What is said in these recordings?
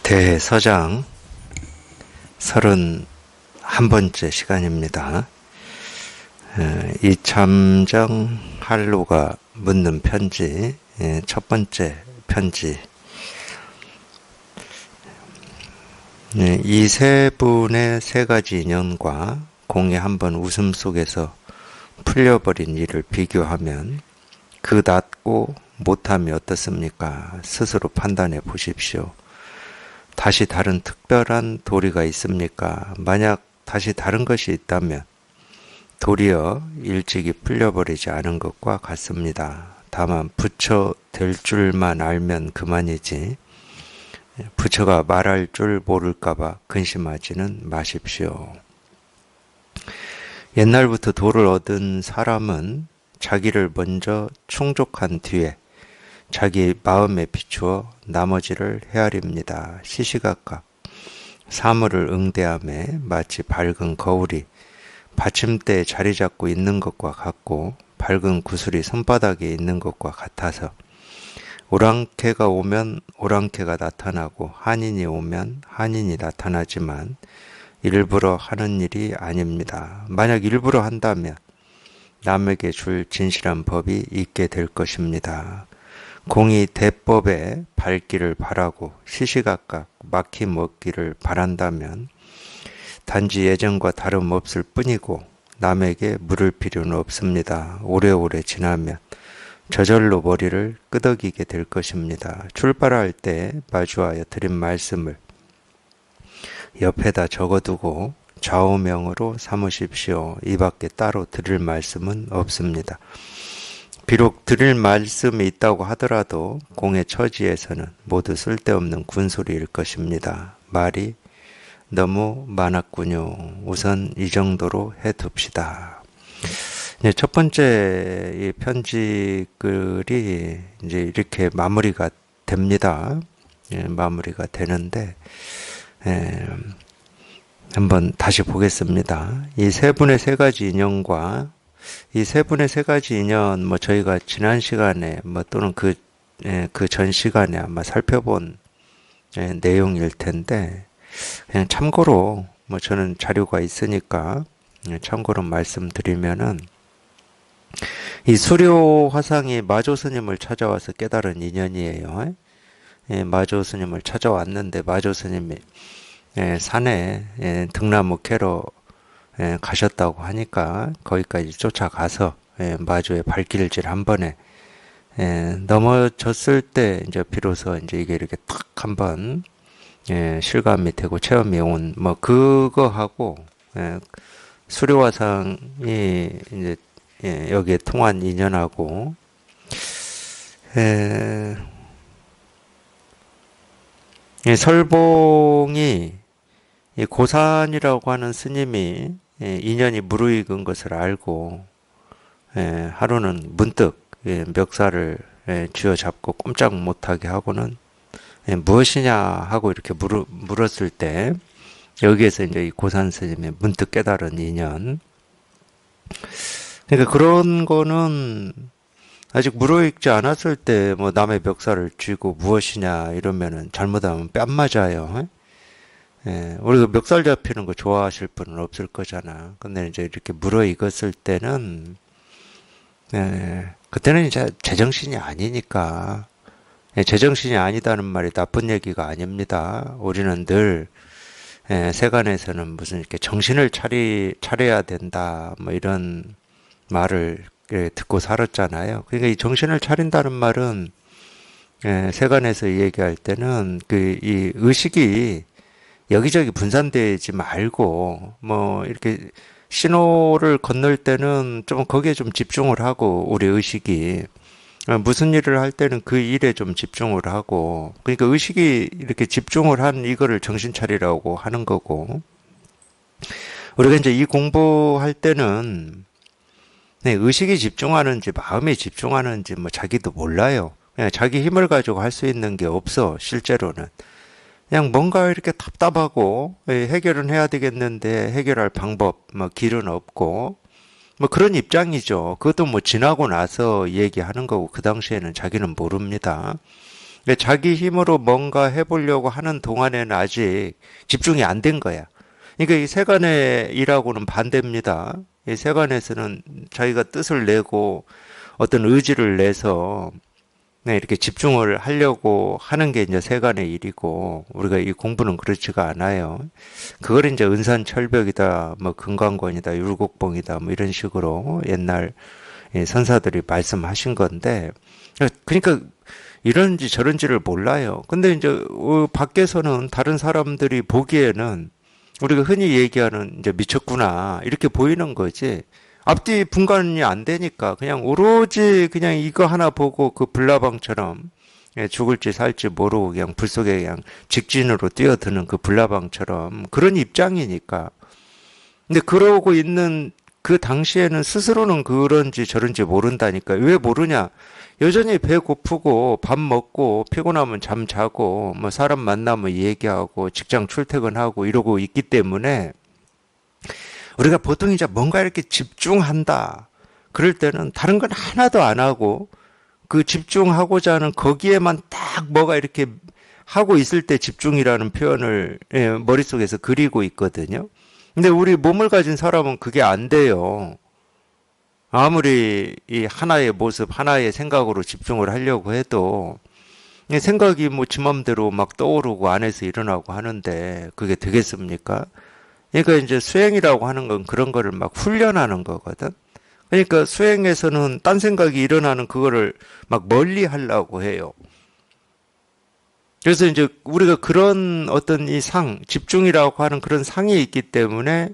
대서장 31번째 시간입니다. 이참정 한로가 묻는 편지, 첫 번째 편지. 이 세 분의 세 가지 인연과 공이 한번 웃음 속에서 풀려버린 일을 비교하면 그 낫고 못함이 어떻습니까? 스스로 판단해 보십시오. 다시 다른 특별한 도리가 있습니까? 만약 다시 다른 것이 있다면 도리어 일찍이 풀려버리지 않은 것과 같습니다. 다만 부처 될 줄만 알면 그만이지 부처가 말할 줄 모를까봐 근심하지는 마십시오. 옛날부터 도를 얻은 사람은 자기를 먼저 충족한 뒤에 자기 마음에 비추어 나머지를 헤아립니다. 시시각각 사물을 응대함에 마치 밝은 거울이 받침대에 자리 잡고 있는 것과 같고 밝은 구슬이 손바닥에 있는 것과 같아서 오랑캐가 오면 오랑캐가 나타나고 한인이 오면 한인이 나타나지만 일부러 하는 일이 아닙니다. 만약 일부러 한다면 남에게 줄 진실한 법이 있게 될 것입니다. 공이 대법에 밝기를 바라고 시시각각 막힘없기를 바란다면 단지 예전과 다름없을 뿐이고 남에게 물을 필요는 없습니다. 오래오래 지나면 저절로 머리를 끄덕이게 될 것입니다. 출발할 때 마주하여 드린 말씀을 옆에다 적어두고 좌우명으로 삼으십시오. 이 밖에 따로 드릴 말씀은 없습니다. 비록 드릴 말씀이 있다고 하더라도 공의 처지에서는 모두 쓸데없는 군소리일 것입니다. 말이 너무 많았군요. 우선 이 정도로 해둡시다. 첫 번째 이 편지 글이 이제 이렇게 마무리가 됩니다. 마무리가 되는데, 한번 다시 보겠습니다. 이 세 분의 세 가지 인연과 이 세 분의 세 가지 인연, 저희가 지난 시간에, 또는 그 전 시간에 아마 살펴본 내용일 텐데, 그냥 참고로, 저는 자료가 있으니까, 참고로 말씀드리면은, 이 수료 화상이 마조 스님을 찾아와서 깨달은 인연이에요. 마조 스님을 찾아왔는데, 마조 스님이 산에 등나무 캐러 가셨다고 하니까 거기까지 쫓아가서 마주에 발길질 한 번에 넘어졌을 때 이제 비로소 이제 이게 이렇게 탁 한번 실감이 되고 체험이 온 그거하고 수료화상이 이제 여기에 통한 인연하고 설봉이 이 고산이라고 하는 스님이 인연이 무르익은 것을 알고 하루는 문득 멱살을 쥐어잡고 꼼짝 못하게 하고는 무엇이냐 하고 이렇게 물었을 때 여기에서 이제 이 고산 스님이 문득 깨달은 인연. 그러니까 그런 거는 아직 무르익지 않았을 때 남의 멱살을 쥐고 무엇이냐 이러면은 잘못하면 뺨 맞아요. 우리가 멱살 잡히는 거 좋아하실 분은 없을 거잖아. 근데 이제 이렇게 무르익었을 때는, 그때는 이제 제정신이 아니니까, 제정신이 아니다는 말이 나쁜 얘기가 아닙니다. 우리는 늘, 세간에서는 무슨 이렇게 정신을 차려야 된다, 이런 말을 듣고 살았잖아요. 그러니까 이 정신을 차린다는 말은, 세간에서 얘기할 때는 이 의식이 여기저기 분산되지 말고 이렇게 신호를 건널 때는 좀 거기에 좀 집중을 하고 우리 의식이 무슨 일을 할 때는 그 일에 좀 집중을 하고 그러니까 의식이 이렇게 집중을 한 이거를 정신 차리라고 하는 거고 우리가 이제 이 공부할 때는 의식이 집중하는지 마음이 집중하는지 자기도 몰라요. 그냥 자기 힘을 가지고 할 수 있는 게 없어 실제로는. 그냥 뭔가 이렇게 답답하고 해결은 해야 되겠는데 해결할 방법, 길은 없고 그런 입장이죠. 그것도 지나고 나서 얘기하는 거고 그 당시에는 자기는 모릅니다. 근데 자기 힘으로 뭔가 해보려고 하는 동안에는 아직 집중이 안 된 거야. 그러니까 이 세간의 일하고는 반대입니다. 이 세간에서는 자기가 뜻을 내고 어떤 의지를 내서 네, 이렇게 집중을 하려고 하는 게 이제 세간의 일이고, 우리가 이 공부는 그렇지가 않아요. 그걸 이제 은산철벽이다, 뭐 금강권이다, 율곡봉이다, 뭐 이런 식으로 옛날 선사들이 말씀하신 건데, 그러니까 이런지 저런지를 몰라요. 근데 이제 밖에서는 다른 사람들이 보기에는 우리가 흔히 얘기하는 이제 미쳤구나 이렇게 보이는 거지. 앞뒤 분간이 안 되니까 그냥 오로지 그냥 이거 하나 보고 그 불나방처럼 죽을지 살지 모르고 그냥 불 속에 그냥 직진으로 뛰어드는 그 불나방처럼 그런 입장이니까. 근데 그러고 있는 그 당시에는 스스로는 그런지 저런지 모른다니까. 왜 모르냐? 여전히 배 고프고 밥 먹고 피곤하면 잠 자고 뭐 사람 만나면 얘기하고 직장 출퇴근하고 이러고 있기 때문에 우리가 보통 이제 뭔가 이렇게 집중한다. 그럴 때는 다른 건 하나도 안 하고 그 집중하고자 하는 거기에만 딱 뭐가 이렇게 하고 있을 때 집중이라는 표현을 머릿속에서 그리고 있거든요. 근데 우리 몸을 가진 사람은 그게 안 돼요. 아무리 이 하나의 모습, 하나의 생각으로 집중을 하려고 해도 생각이 뭐 지 맘대로 막 떠오르고 안에서 일어나고 하는데 그게 되겠습니까? 그러니까 이제 수행이라고 하는 건 그런 거를 막 훈련하는 거거든. 그러니까 수행에서는 딴 생각이 일어나는 그거를 막 멀리 하려고 해요. 그래서 이제 우리가 그런 어떤 이 상, 집중이라고 하는 그런 상이 있기 때문에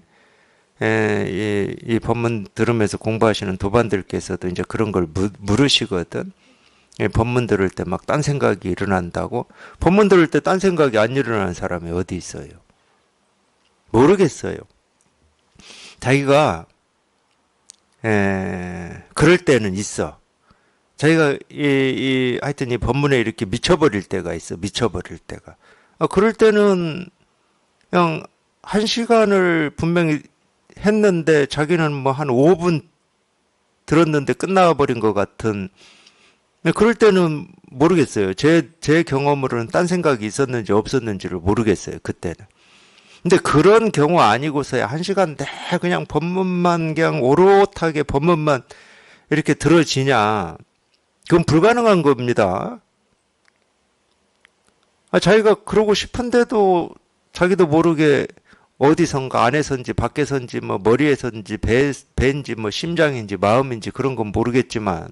이 법문 들으면서 공부하시는 도반들께서도 이제 그런 걸 물으시거든. 법문 들을 때 막 딴 생각이 일어난다고? 법문 들을 때 딴 생각이 안 일어나는 사람이 어디 있어요? 모르겠어요. 자기가 그럴 때는 있어. 자기가 하여튼 이 법문에 이렇게 미쳐버릴 때가 있어. 미쳐버릴 때가. 그럴 때는 그냥 한 시간을 분명히 했는데 자기는 뭐 한 5분 들었는데 끝나버린 것 같은. 그럴 때는 모르겠어요. 제 경험으로는 딴 생각이 있었는지 없었는지를 모르겠어요. 그때는. 근데 그런 경우 아니고서야 한 시간 내 그냥 법문만 그냥 오롯하게 법문만 이렇게 들어지냐. 그건 불가능한 겁니다. 자기가 그러고 싶은데도 자기도 모르게 어디선가 안에선지 밖에선지 뭐 머리에선지 배인지 뭐 심장인지 마음인지 그런 건 모르겠지만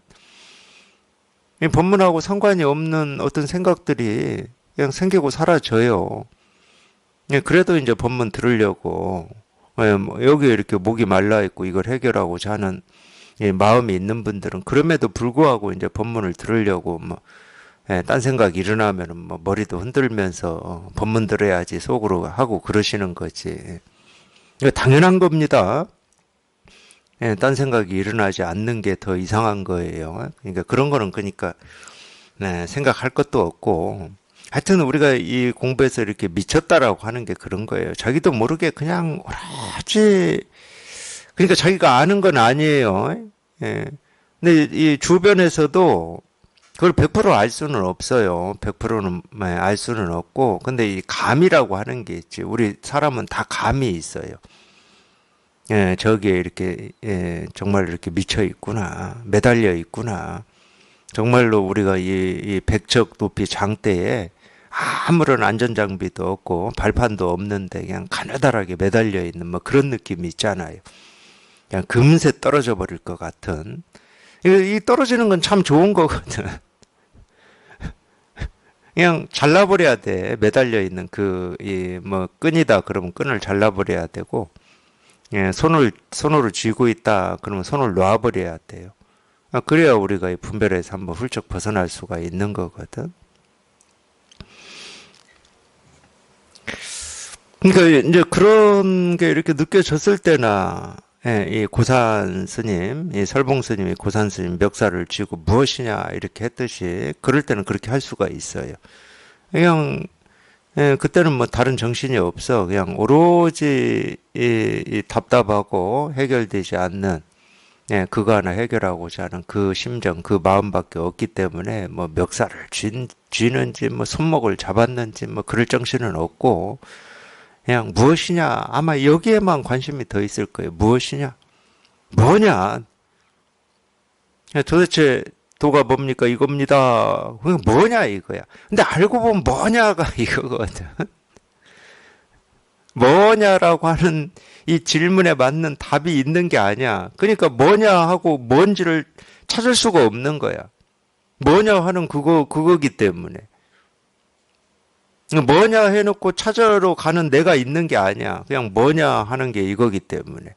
이 법문하고 상관이 없는 어떤 생각들이 그냥 생기고 사라져요. 그래도 이제 법문 들으려고 뭐 여기 이렇게 목이 말라 있고 이걸 해결하고자 하는 마음이 있는 분들은 그럼에도 불구하고 이제 법문을 들으려고 뭐 딴 생각이 일어나면은 뭐 머리도 흔들면서 법문 들어야지 속으로 하고 그러시는 거지. 이거 당연한 겁니다. 딴 생각이 일어나지 않는 게 더 이상한 거예요. 그러니까 그런 거는 그러니까 생각할 것도 없고 하여튼 우리가 이 공부에서 이렇게 미쳤다라고 하는 게 그런 거예요. 자기도 모르게 그냥 오로지 그러니까 자기가 아는 건 아니에요. 예. 근데 이 주변에서도 그걸 100%알 수는 없어요. 100%는 알 수는 없고 근데 이 감이라고 하는 게 있지. 우리 사람은 다 감이 있어요. 예, 저기에 이렇게 정말 이렇게 미쳐 있구나. 매달려 있구나. 정말로 우리가 이 백척 높이 장대에 아무런 안전장비도 없고 발판도 없는데 그냥 가느다랗게 매달려 있는 뭐 그런 느낌이 있잖아요. 그냥 금세 떨어져 버릴 것 같은. 이 떨어지는 건 참 좋은 거거든. 그냥 잘라버려야 돼. 매달려 있는 뭐 끈이다 그러면 끈을 잘라버려야 되고, 손으로 쥐고 있다 그러면 손을 놔버려야 돼요. 그래야 우리가 이 분별에서 한번 훌쩍 벗어날 수가 있는 거거든. 그러니까 이제 그런 게 이렇게 느껴졌을 때나 이 고산 스님, 이 설봉 스님이 고산 스님 멱살을 쥐고 무엇이냐 이렇게 했듯이 그럴 때는 그렇게 할 수가 있어요. 그냥 그때는 뭐 다른 정신이 없어. 그냥 오로지 이 답답하고 해결되지 않는 예, 그거 하나 해결하고자 하는 그 심정, 그 마음밖에 없기 때문에 뭐 멱살을 쥐는지 뭐 손목을 잡았는지 뭐 그럴 정신은 없고 그냥 무엇이냐 아마 여기에만 관심이 더 있을 거예요. 무엇이냐? 뭐냐? 도대체 도가 뭡니까? 이겁니다. 그게 뭐냐 이거야. 근데 알고 보면 뭐냐가 이거거든. 뭐냐라고 하는 이 질문에 맞는 답이 있는 게 아니야. 그러니까 뭐냐 하고 뭔지를 찾을 수가 없는 거야. 뭐냐 하는 그거기 때문에. 뭐냐 해놓고 찾으러 가는 내가 있는 게 아니야. 그냥 뭐냐 하는 게 이거기 때문에.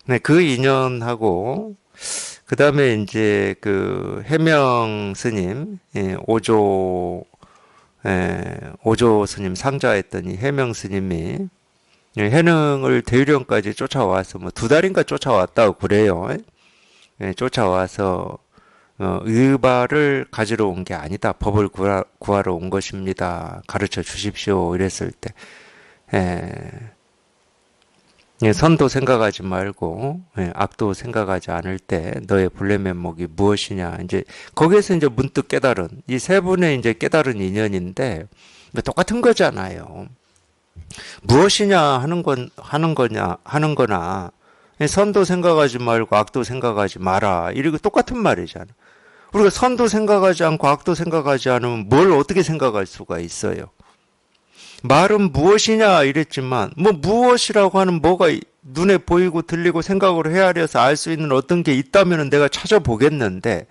네, 그 인연하고, 그 다음에 이제 그 해명 스님, 예, 오조 스님 상자했던 이 해명 스님이 해능을 대유령까지 쫓아와서 뭐 2달인가 쫓아왔다고 그래요. 예, 쫓아와서 의발을 가지러 온 게 아니다. 법을 구하러 온 것입니다. 가르쳐 주십시오. 이랬을 때 예, 선도 생각하지 말고 악도 생각하지 않을 때 너의 불례면목이 무엇이냐. 이제 거기에서 이제 문득 깨달은 이 세 분의 이제 깨달은 인연인데 똑같은 거잖아요. 무엇이냐 하는 거나 선도 생각하지 말고 악도 생각하지 마라. 이렇게 똑같은 말이잖아. 우리가 선도 생각하지 않고 악도 생각하지 않으면 뭘 어떻게 생각할 수가 있어요? 말은 무엇이냐 이랬지만 뭐 무엇이라고 하는 뭐가 눈에 보이고 들리고 생각으로 헤아려서 알 수 있는 어떤 게 있다면 내가 찾아보겠는데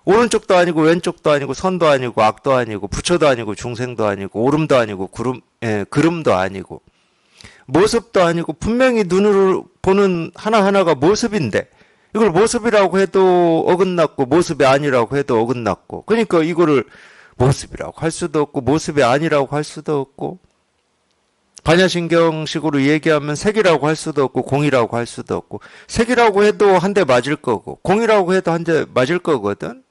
오른쪽도 아니고 왼쪽도 아니고 선도 아니고 악도 아니고 부처도 아니고 중생도 아니고 오름도 아니고 그름도 아니고 모습도 아니고 분명히 눈으로 보는 하나하나가 모습인데 이걸 모습이라고 해도 어긋났고 모습이 아니라고 해도 어긋났고 그러니까 이거를 모습이라고 할 수도 없고 모습이 아니라고 할 수도 없고 반야신경식으로 얘기하면 색이라고 할 수도 없고 공이라고 할 수도 없고 색이라고 해도 한 대 맞을 거고 공이라고 해도 한 대 맞을 거거든.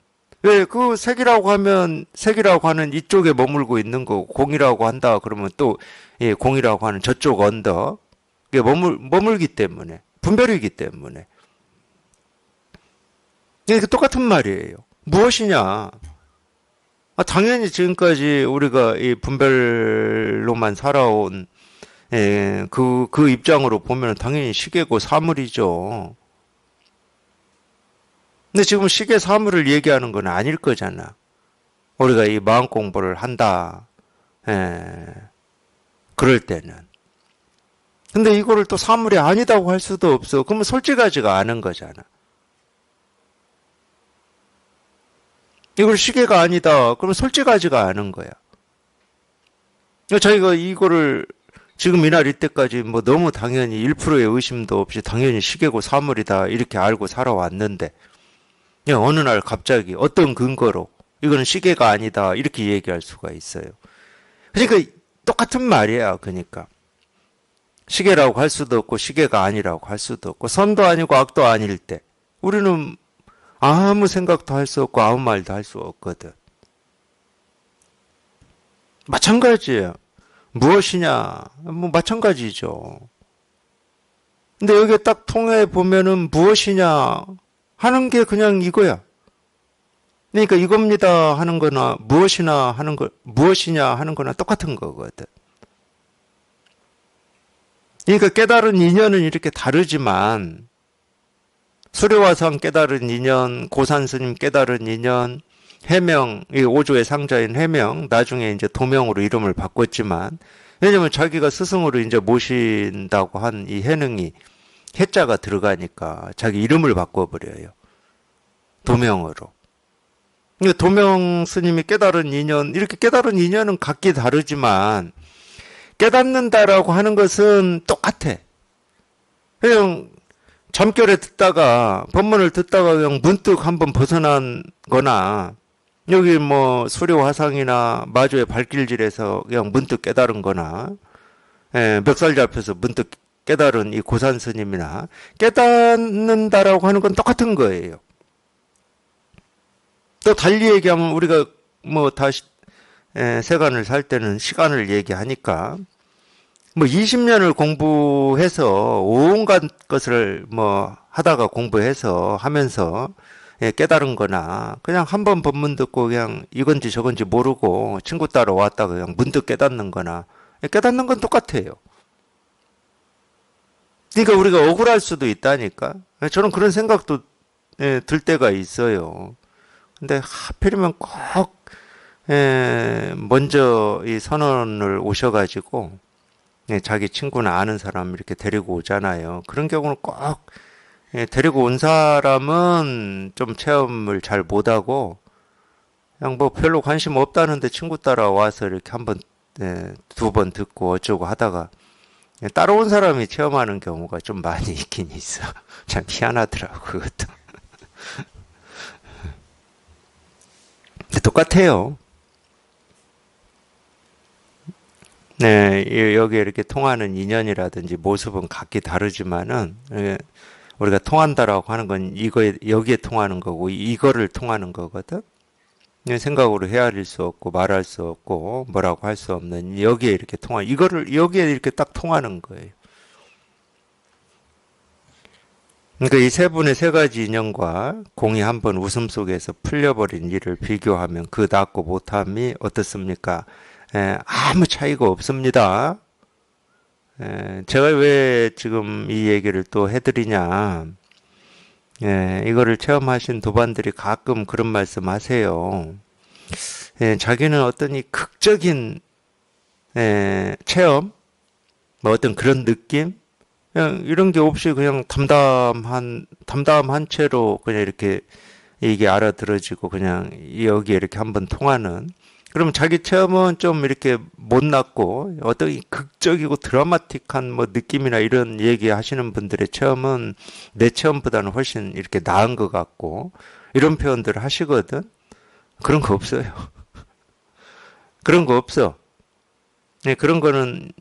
왜 그 색이라고 하면 색이라고 하는 이쪽에 머물고 있는 거고 공이라고 한다 그러면 또 공이라고 하는 저쪽 언덕 이게 머물기 때문에 분별이기 때문에 이게 똑같은 말이에요. 무엇이냐? 당연히 지금까지 우리가 이 분별로만 살아온 그 입장으로 보면 당연히 시계고 사물이죠. 근데 지금 시계 사물을 얘기하는 건 아닐 거잖아. 우리가 이 마음 공부를 한다. 그럴 때는. 근데 이거를 또 사물이 아니다고 할 수도 없어. 그러면 솔직하지가 않은 거잖아. 이걸 시계가 아니다. 그러면 솔직하지가 않은 거야. 자기가 이거를 지금 이날 이때까지 뭐 너무 당연히 1%의 의심도 없이 당연히 시계고 사물이다 이렇게 알고 살아왔는데 어느 날 갑자기 어떤 근거로 이거는 시계가 아니다 이렇게 얘기할 수가 있어요. 그러니까 똑같은 말이야. 그러니까 시계라고 할 수도 없고 시계가 아니라고 할 수도 없고 선도 아니고 악도 아닐 때 우리는 아무 생각도 할 수 없고 아무 말도 할 수 없거든. 마찬가지예요. 무엇이냐? 뭐 마찬가지죠. 근데 여기에 딱 통해 보면은 무엇이냐 하는 게 그냥 이거야. 그러니까 이겁니다 하는 거나 무엇이냐 하는 거나 똑같은 거거든. 그러니까 깨달은 인연은 이렇게 다르지만 수료화상 깨달은 인연, 고산스님 깨달은 인연, 해명, 이 오조의 상자인 해명, 나중에 이제 도명으로 이름을 바꿨지만, 왜냐면 자기가 스승으로 이제 모신다고 한 이 해능이 해자가 들어가니까 자기 이름을 바꿔버려요. 도명으로. 그러니까 도명 스님이 깨달은 인연, 이렇게 깨달은 인연은 각기 다르지만, 깨닫는다라고 하는 것은 똑같아. 그냥 잠결에 듣다가 법문을 듣다가 그냥 문득 한번 벗어난 거나 여기 뭐 수료화상이나 마조의 발길질에서 그냥 문득 깨달은 거나 멱살 잡혀서 문득 깨달은 이 고산 스님이나 깨닫는다라고 하는 건 똑같은 거예요. 또 달리 얘기하면 우리가 뭐 다시 세간을 살 때는 시간을 얘기하니까 뭐 20년을 공부해서 온갖 것을 뭐 하다가 공부해서 하면서 깨달은 거나 그냥 한 번 법문 듣고 그냥 이건지 저건지 모르고 친구 따라 왔다가 그냥 문득 깨닫는 거나 깨닫는 건 똑같아요. 그러니까 우리가 억울할 수도 있다니까. 저는 그런 생각도 들 때가 있어요. 근데 하필이면 꼭 먼저 이 선언을 오셔가지고 자기 친구나 아는 사람 이렇게 데리고 오잖아요. 그런 경우는 꼭 데리고 온 사람은 좀 체험을 잘 못하고 그냥 뭐 별로 관심 없다는데 친구 따라 와서 이렇게 한 번, 두 번 듣고 어쩌고 하다가 따라온 사람이 체험하는 경우가 좀 많이 있긴 있어. 참 희한하더라고 그것도. 근데 똑같아요. 네, 여기에 이렇게 통하는 인연이라든지 모습은 각기 다르지만은 우리가 통한다라고 하는 건 이거에 여기에 통하는 거고 이거를 통하는 거거든. 생각으로 헤아릴 수 없고 말할 수 없고 뭐라고 할 수 없는 여기에 이렇게 이거를 여기에 이렇게 딱 통하는 거예요. 그러니까 이 세 분의 세 가지 인연과 공이 한번 웃음 속에서 풀려버린 일을 비교하면 그 낫고 못함이 어떻습니까? 아무 차이가 없습니다. 제가 왜 지금 이 얘기를 또 해드리냐? 이거를 체험하신 도반들이 가끔 그런 말씀 하세요. 자기는 어떤 이 극적인 체험, 뭐 어떤 그런 느낌, 그냥 이런 게 없이 그냥 담담한 채로 그냥 이렇게 이게 알아들어지고 그냥 여기에 이렇게 한번 통하는. 그럼 자기 체험은 좀 이렇게 못났고 어떤 이 극적이고 드라마틱한 뭐 느낌이나 이런 얘기 하시는 분들의 체험은 내 체험보다는 훨씬 이렇게 나은 것 같고 이런 표현들을 하시거든. 그런 거 없어요. 그런 거 없어. 네, 그런 거는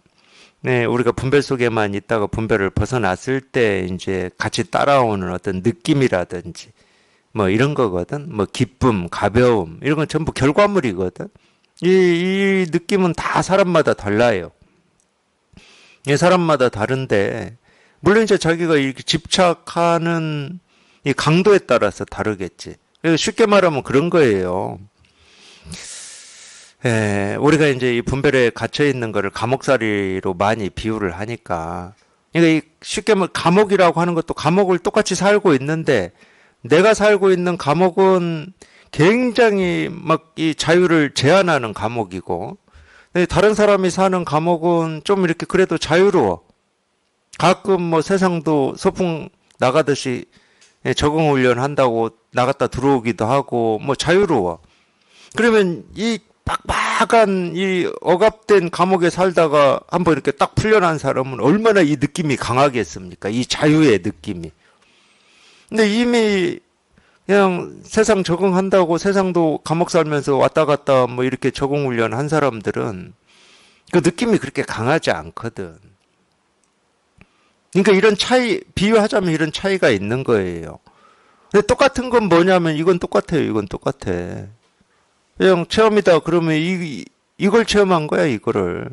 네, 우리가 분별 속에만 있다가 분별을 벗어났을 때 이제 같이 따라오는 어떤 느낌이라든지 뭐 이런 거거든. 뭐 기쁨, 가벼움 이런 건 전부 결과물이거든. 이 느낌은 다 사람마다 달라요. 이 사람마다 다른데 물론 이제 자기가 이렇게 집착하는 이 강도에 따라서 다르겠지. 쉽게 말하면 그런 거예요. 우리가 이제 이 분별에 갇혀 있는 거를 감옥살이로 많이 비유를 하니까. 그러니까 이 쉽게 말하면 감옥이라고 하는 것도 감옥을 똑같이 살고 있는데 내가 살고 있는 감옥은 굉장히 막 이 자유를 제한하는 감옥이고 다른 사람이 사는 감옥은 좀 이렇게 그래도 자유로워. 가끔 뭐 세상도 소풍 나가듯이 적응 훈련 한다고 나갔다 들어오기도 하고 뭐 자유로워. 그러면 이 빡빡한 이 억압된 감옥에 살다가 한번 이렇게 딱 풀려난 사람은 얼마나 이 느낌이 강하겠습니까? 이 자유의 느낌이. 근데 이미 그냥 세상 적응한다고 세상도 감옥 살면서 왔다 갔다 뭐 이렇게 적응 훈련 한 사람들은 그 느낌이 그렇게 강하지 않거든. 그러니까 이런 차이, 비유하자면 이런 차이가 있는 거예요. 근데 똑같은 건 뭐냐면 이건 똑같아요. 이건 똑같아. 그냥 체험이다 그러면 이걸 체험한 거야, 이거를.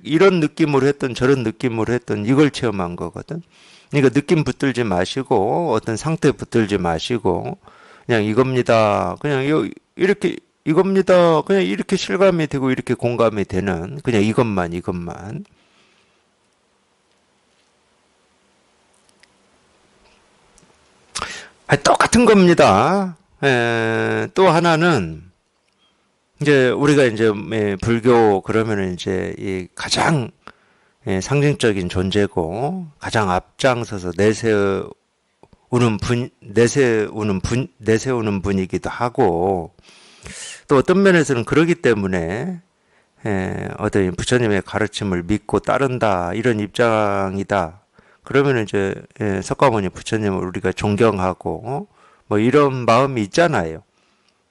이런 느낌으로 했던 저런 느낌으로 했던 이걸 체험한 거거든. 그러니까 느낌 붙들지 마시고 어떤 상태 붙들지 마시고 그냥 이겁니다. 그냥 이렇게 이겁니다. 그냥 이렇게 실감이 되고 이렇게 공감이 되는 그냥 이것만. 똑같은 겁니다. 또 하나는 이제 우리가 이제 불교 그러면은 이제 이 가장 상징적인 존재고 가장 앞장서서 내세우는 분이기도 하고 또 어떤 면에서는 그러기 때문에 어떤 부처님의 가르침을 믿고 따른다 이런 입장이다. 그러면 이제 석가모니 부처님을 우리가 존경하고 뭐 이런 마음이 있잖아요.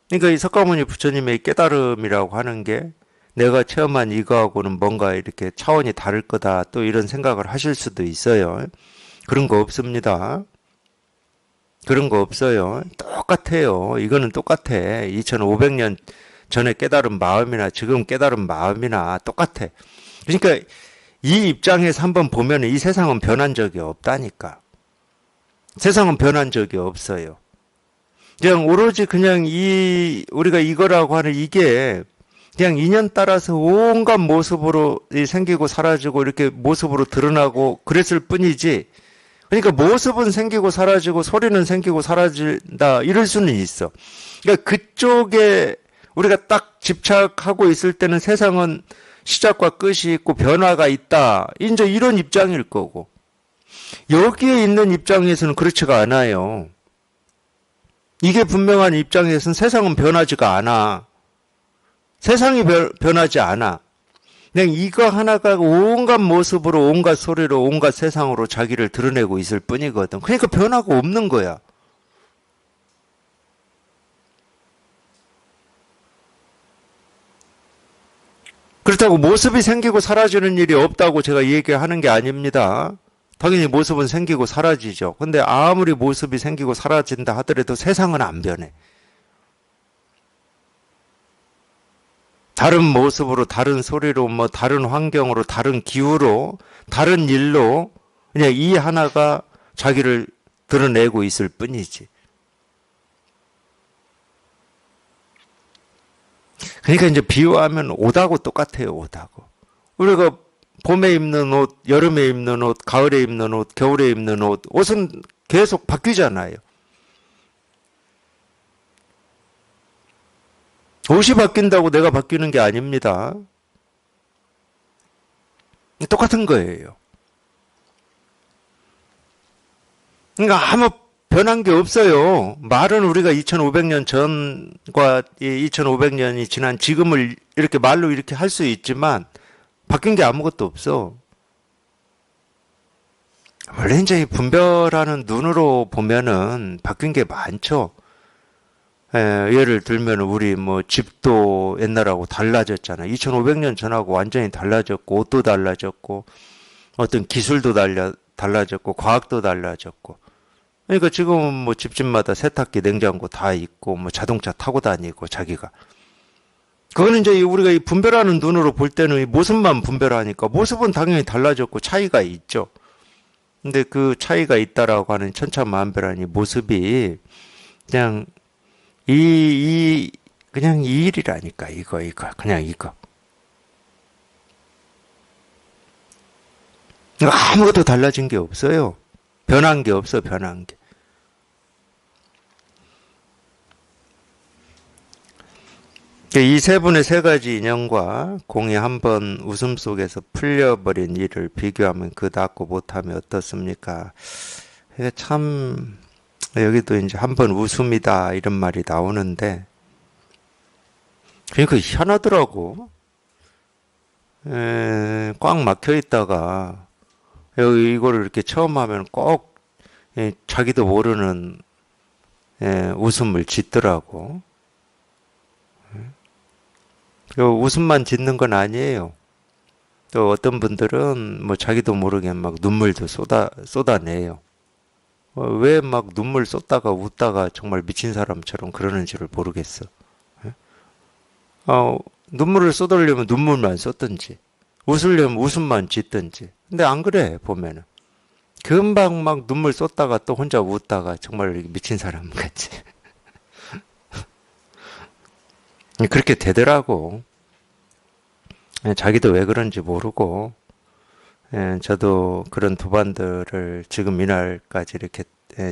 그러니까 이 석가모니 부처님의 깨달음이라고 하는 게 내가 체험한 이거하고는 뭔가 이렇게 차원이 다를 거다. 또 이런 생각을 하실 수도 있어요. 그런 거 없습니다. 그런 거 없어요. 똑같아요. 이거는 똑같아. 2500년 전에 깨달은 마음이나 지금 깨달은 마음이나 똑같아. 그러니까 이 입장에서 한번 보면 이 세상은 변한 적이 없다니까. 세상은 변한 적이 없어요. 그냥 오로지 그냥 우리가 이거라고 하는 이게 그냥 인연 따라서 온갖 모습으로 생기고 사라지고 이렇게 모습으로 드러나고 그랬을 뿐이지. 그러니까 모습은 생기고 사라지고 소리는 생기고 사라진다 이럴 수는 있어. 그러니까 그쪽에 우리가 딱 집착하고 있을 때는 세상은 시작과 끝이 있고 변화가 있다. 이제 이런 입장일 거고. 여기에 있는 입장에서는 그렇지가 않아요. 이게 분명한 입장에서는 세상은 변하지가 않아. 세상이 변하지 않아. 그냥 이거 하나가 온갖 모습으로, 온갖 소리로, 온갖 세상으로 자기를 드러내고 있을 뿐이거든. 그러니까 변화가 없는 거야. 그렇다고 모습이 생기고 사라지는 일이 없다고 제가 얘기하는 게 아닙니다. 당연히 모습은 생기고 사라지죠. 근데 아무리 모습이 생기고 사라진다 하더라도 세상은 안 변해. 다른 모습으로, 다른 소리로, 뭐, 다른 환경으로, 다른 기후로, 다른 일로, 그냥 이 하나가 자기를 드러내고 있을 뿐이지. 그러니까 이제 비유하면 옷하고 똑같아요, 옷하고. 우리가 봄에 입는 옷, 여름에 입는 옷, 가을에 입는 옷, 겨울에 입는 옷, 옷은 계속 바뀌잖아요. 옷이 바뀐다고 내가 바뀌는 게 아닙니다. 똑같은 거예요. 그러니까 아무 변한 게 없어요. 말은 우리가 2500년 전과 2500년이 지난 지금을 이렇게 말로 이렇게 할 수 있지만 바뀐 게 아무것도 없어. 원래 이제 분별하는 눈으로 보면은 바뀐 게 많죠. 예를 들면 우리 뭐 집도 옛날하고 달라졌잖아. 2500년 전하고 완전히 달라졌고 옷도 달라졌고 어떤 기술도 달라졌고 과학도 달라졌고. 그러니까 지금은 뭐 집집마다 세탁기, 냉장고 다 있고 뭐 자동차 타고 다니고 자기가. 그거는 이제 우리가 이 분별하는 눈으로 볼 때는 이 모습만 분별하니까 모습은 당연히 달라졌고 차이가 있죠. 근데 그 차이가 있다라고 하는 천차만별한 이 모습이 그냥 그냥 이 일이라니까, 이거. 그냥 이거. 그러니까 아무것도 달라진 게 없어요. 변한 게 없어, 변한 게. 이 세 분의 세 가지 인연과 공이 한번 웃음 속에서 풀려버린 일을 비교하면 그 낫고 못하면 어떻습니까? 이게 참, 여기도 이제 한번 웃음이다, 이런 말이 나오는데, 그러니까 희한하더라고. 꽉 막혀 있다가, 여기 이거를 이렇게 처음 하면 꼭 자기도 모르는 웃음을 짓더라고. 웃음만 짓는 건 아니에요. 또 어떤 분들은 뭐 자기도 모르게 막 눈물도 쏟아내요. 왜 막 눈물 쏟다가 웃다가 정말 미친 사람처럼 그러는지를 모르겠어. 눈물을 쏟으려면 눈물만 쏟든지, 웃으려면 웃음만 짓든지. 근데 안 그래, 보면은. 금방 막 눈물 쏟다가 또 혼자 웃다가 정말 미친 사람 같이. 그렇게 되더라고. 자기도 왜 그런지 모르고, 저도 그런 도반들을 지금 이날까지 이렇게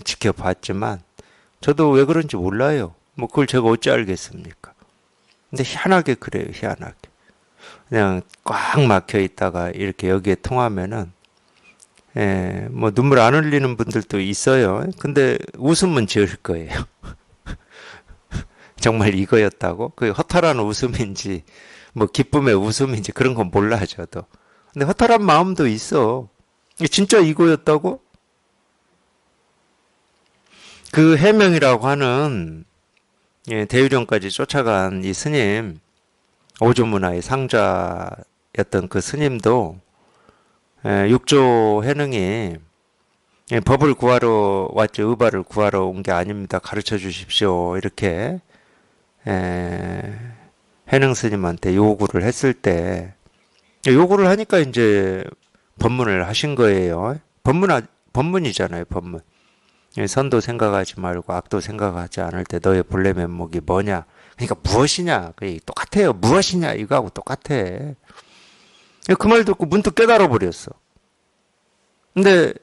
지켜봤지만, 저도 왜 그런지 몰라요. 뭐 그걸 제가 어찌 알겠습니까? 근데 희한하게 그래요, 희한하게. 그냥 꽉 막혀 있다가 이렇게 여기에 통하면은, 뭐 눈물 안 흘리는 분들도 있어요. 근데 웃음은 지을 거예요. 정말 이거였다고? 그 허탈한 웃음인지, 뭐 기쁨의 웃음인지 그런 건 몰라, 저도. 근데 허탈한 마음도 있어. 진짜 이거였다고? 그 해명이라고 하는 대유령까지 쫓아간 이 스님, 오조문화의 상자였던 그 스님도 육조 해능이 법을 구하러 왔죠. 의발을 구하러 온 게 아닙니다. 가르쳐 주십시오. 이렇게 해능 스님한테 요구를 했을 때 요구를 하니까 이제 법문을 하신 거예요. 법문이잖아요, 법문. 선도 생각하지 말고 악도 생각하지 않을 때 너의 본래 면목이 뭐냐? 그러니까 무엇이냐? 그게 똑같아요. 무엇이냐? 이거하고 똑같아. 그 말 듣고 문득 깨달아 버렸어. 근데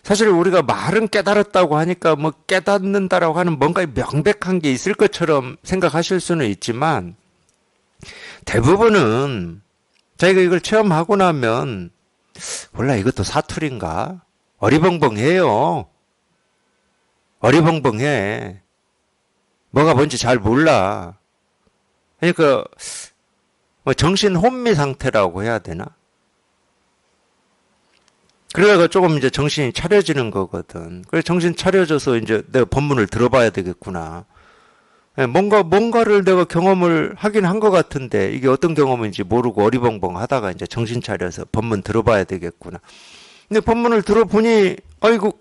사실 우리가 말은 깨달았다고 하니까 뭐 깨닫는다라고 하는 뭔가 명백한 게 있을 것처럼 생각하실 수는 있지만 대부분은 자기가 이걸 체험하고 나면 몰라 이것도 사투리인가? 어리벙벙해요. 어리벙벙해. 뭐가 뭔지 잘 몰라. 그러니까 뭐 정신 혼미 상태라고 해야 되나? 그래가 조금 이제 정신이 차려지는 거거든. 그래 정신 차려져서 이제 내가 본문을 들어봐야 되겠구나. 뭔가를 내가 경험을 하긴 한 것 같은데 이게 어떤 경험인지 모르고 어리벙벙 하다가 이제 정신 차려서 본문 들어봐야 되겠구나. 근데 본문을 들어보니 아이고